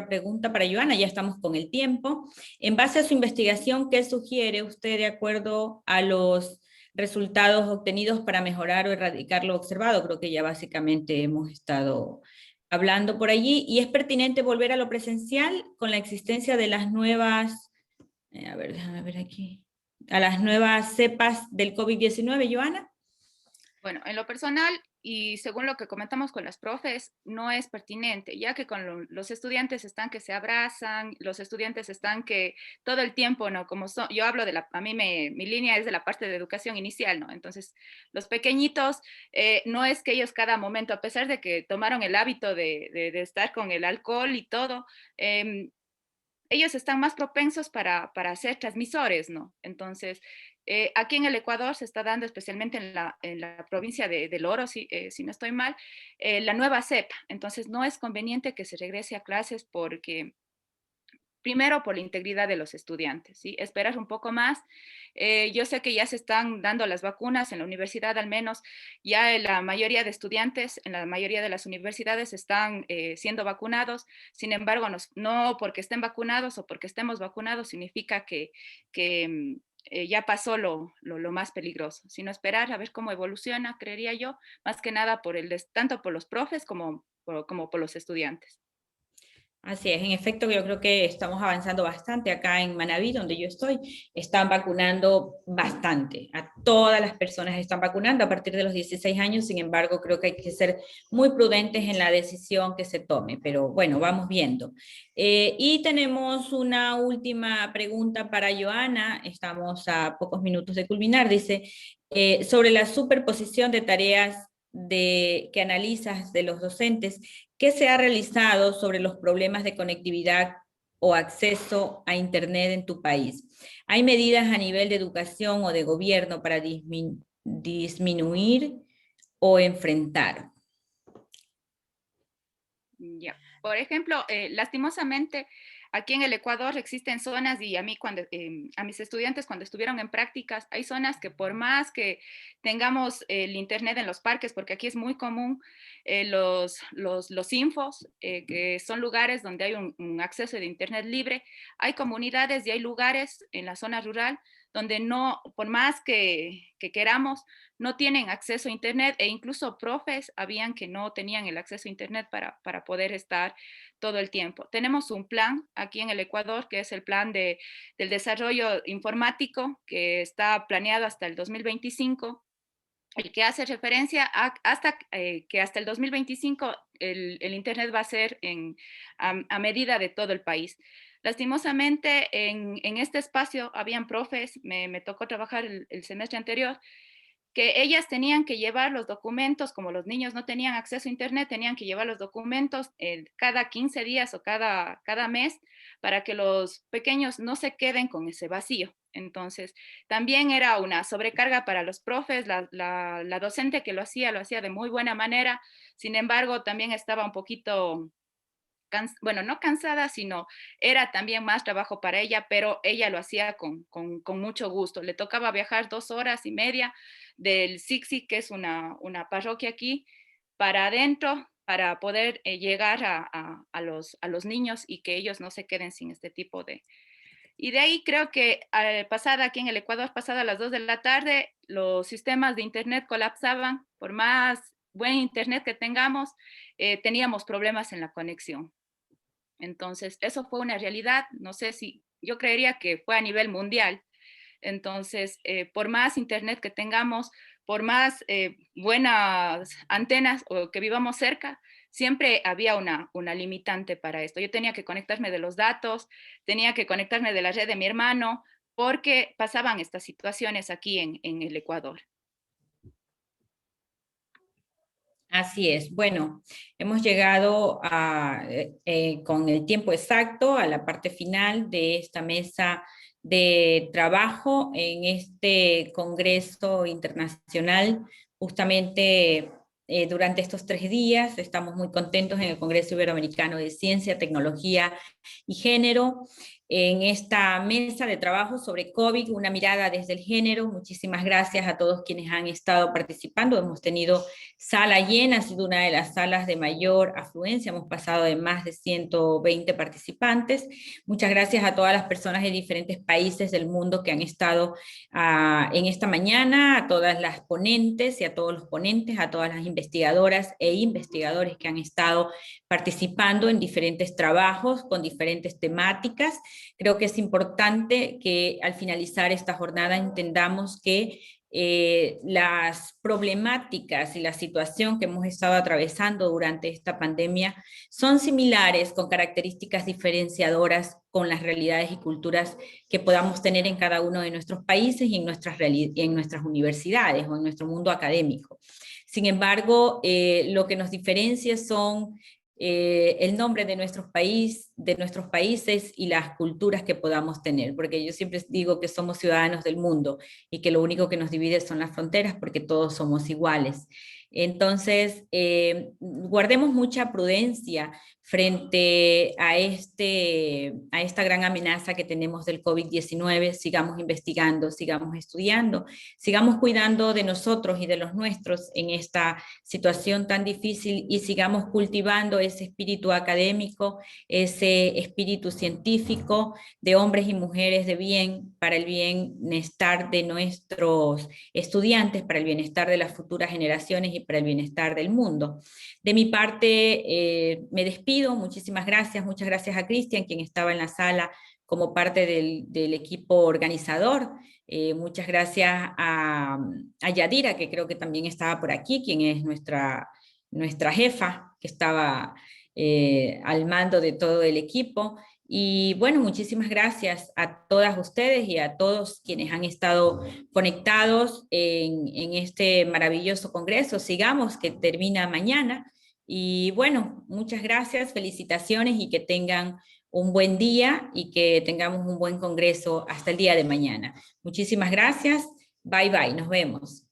S1: pregunta para Joana, ya estamos con el tiempo. En base a su investigación, ¿qué sugiere usted de acuerdo a los resultados obtenidos para mejorar o erradicar lo observado? Creo que ya básicamente hemos estado hablando por allí. ¿Y es pertinente volver a lo presencial con la existencia de las nuevas, déjame ver aquí, a las nuevas cepas del COVID-19, Joana?
S10: Bueno, en lo personal, y según lo que comentamos con las profes, no es pertinente, ya que con los estudiantes están que se abrazan, los estudiantes están que todo el tiempo, ¿no? Como yo hablo de a mí mi línea es de la parte de educación inicial, ¿no? Entonces, los pequeñitos, no es que ellos cada momento, a pesar de que tomaron el hábito de estar con el alcohol y todo, ellos están más propensos para ser transmisores, ¿no? Entonces, aquí en el Ecuador se está dando, especialmente en la provincia del Oro, si no estoy mal, la nueva cepa. Entonces, no es conveniente que se regrese a clases porque, primero, por la integridad de los estudiantes, ¿sí? Esperar un poco más. Yo sé que ya se están dando las vacunas, en la universidad al menos, ya la mayoría de estudiantes en la mayoría de las universidades están siendo vacunados. Sin embargo, no porque estén vacunados o porque estemos vacunados significa que ya pasó lo más peligroso, sino esperar a ver cómo evoluciona, creería yo, más que nada tanto por los profes como por los estudiantes.
S1: Así es, en efecto, yo creo que estamos avanzando bastante acá en Manabí, donde yo estoy. Están vacunando bastante, a todas las personas están vacunando a partir de los 16 años, sin embargo, creo que hay que ser muy prudentes en la decisión que se tome, pero bueno, vamos viendo. Y tenemos una última pregunta para Joana, estamos a pocos minutos de culminar, dice, sobre la superposición de tareas que analizas de los docentes, ¿qué se ha realizado sobre los problemas de conectividad o acceso a Internet en tu país? ¿Hay medidas a nivel de educación o de gobierno para disminuir o enfrentar?
S10: Ya. Por ejemplo, lastimosamente, aquí en el Ecuador existen zonas, y a mí a mis estudiantes cuando estuvieron en prácticas, hay zonas que por más que tengamos el internet en los parques, porque aquí es muy común los infos, que son lugares donde hay un acceso de internet libre, hay comunidades y hay lugares en la zona rural donde no, por más que queramos, no tienen acceso a internet, e incluso profes habían que no tenían el acceso a internet para poder estar todo el tiempo. Tenemos un plan aquí en el Ecuador, que es el plan del desarrollo informático, que está planeado hasta el 2025, el que hace referencia que hasta el 2025 el internet va a ser a medida de todo el país. Lastimosamente, en este espacio habían profes, me tocó trabajar el semestre anterior, que ellas tenían que llevar los documentos, como los niños no tenían acceso a internet, tenían que llevar los documentos cada 15 días o cada mes para que los pequeños no se queden con ese vacío. Entonces, también era una sobrecarga para los profes, la docente que lo hacía de muy buena manera, sin embargo, también estaba un poquito, bueno, no cansada, sino era también más trabajo para ella, pero ella lo hacía con mucho gusto. Le tocaba viajar 2 horas y media del Sixi, que es una parroquia aquí, para adentro, para poder llegar a los niños y que ellos no se queden sin este tipo de... Y de ahí creo que pasada aquí en el Ecuador, pasada las 2 de la tarde, los sistemas de internet colapsaban. Por más buen internet que tengamos, teníamos problemas en la conexión. Entonces, eso fue una realidad, no sé si, yo creería que fue a nivel mundial. Entonces, por más internet que tengamos, por más buenas antenas o que vivamos cerca, siempre había una limitante para esto. Yo tenía que conectarme de los datos, tenía que conectarme de la red de mi hermano, porque pasaban estas situaciones aquí en el Ecuador.
S1: Así es. Bueno, hemos llegado con el tiempo exacto a la parte final de esta mesa de trabajo en este Congreso Internacional. Justamente durante estos 3 días estamos muy contentos en el Congreso Iberoamericano de Ciencia, Tecnología y Género, en esta mesa de trabajo sobre COVID, una mirada desde el género. Muchísimas gracias a todos quienes han estado participando. Hemos tenido sala llena, ha sido una de las salas de mayor afluencia, hemos pasado de más de 120 participantes. Muchas gracias a todas las personas de diferentes países del mundo que han estado en esta mañana, a todas las ponentes y a todos los ponentes, a todas las investigadoras e investigadores que han estado participando en diferentes trabajos con diferentes temáticas. Creo que es importante que al finalizar esta jornada entendamos que las problemáticas y la situación que hemos estado atravesando durante esta pandemia son similares, con características diferenciadoras con las realidades y culturas que podamos tener en cada uno de nuestros países y en nuestras universidades o en nuestro mundo académico. Sin embargo, lo que nos diferencia son el nombre de nuestros países y las culturas que podamos tener, porque yo siempre digo que somos ciudadanos del mundo y que lo único que nos divide son las fronteras, porque todos somos iguales. Entonces, guardemos mucha prudencia frente a esta gran amenaza que tenemos del COVID-19, sigamos investigando, sigamos estudiando, sigamos cuidando de nosotros y de los nuestros en esta situación tan difícil y sigamos cultivando ese espíritu académico, ese espíritu científico de hombres y mujeres de bien para el bienestar de nuestros estudiantes, para el bienestar de las futuras generaciones y para el bienestar del mundo. De mi parte, me despido. Muchísimas gracias, muchas gracias a Cristian, quien estaba en la sala como parte del equipo organizador. Muchas gracias a Yadira, que creo que también estaba por aquí, quien es nuestra jefa, que estaba al mando de todo el equipo. Y bueno, muchísimas gracias a todas ustedes y a todos quienes han estado conectados en este maravilloso congreso. Sigamos, que termina mañana. Y bueno, muchas gracias, felicitaciones y que tengan un buen día y que tengamos un buen congreso hasta el día de mañana. Muchísimas gracias. Bye bye, nos vemos.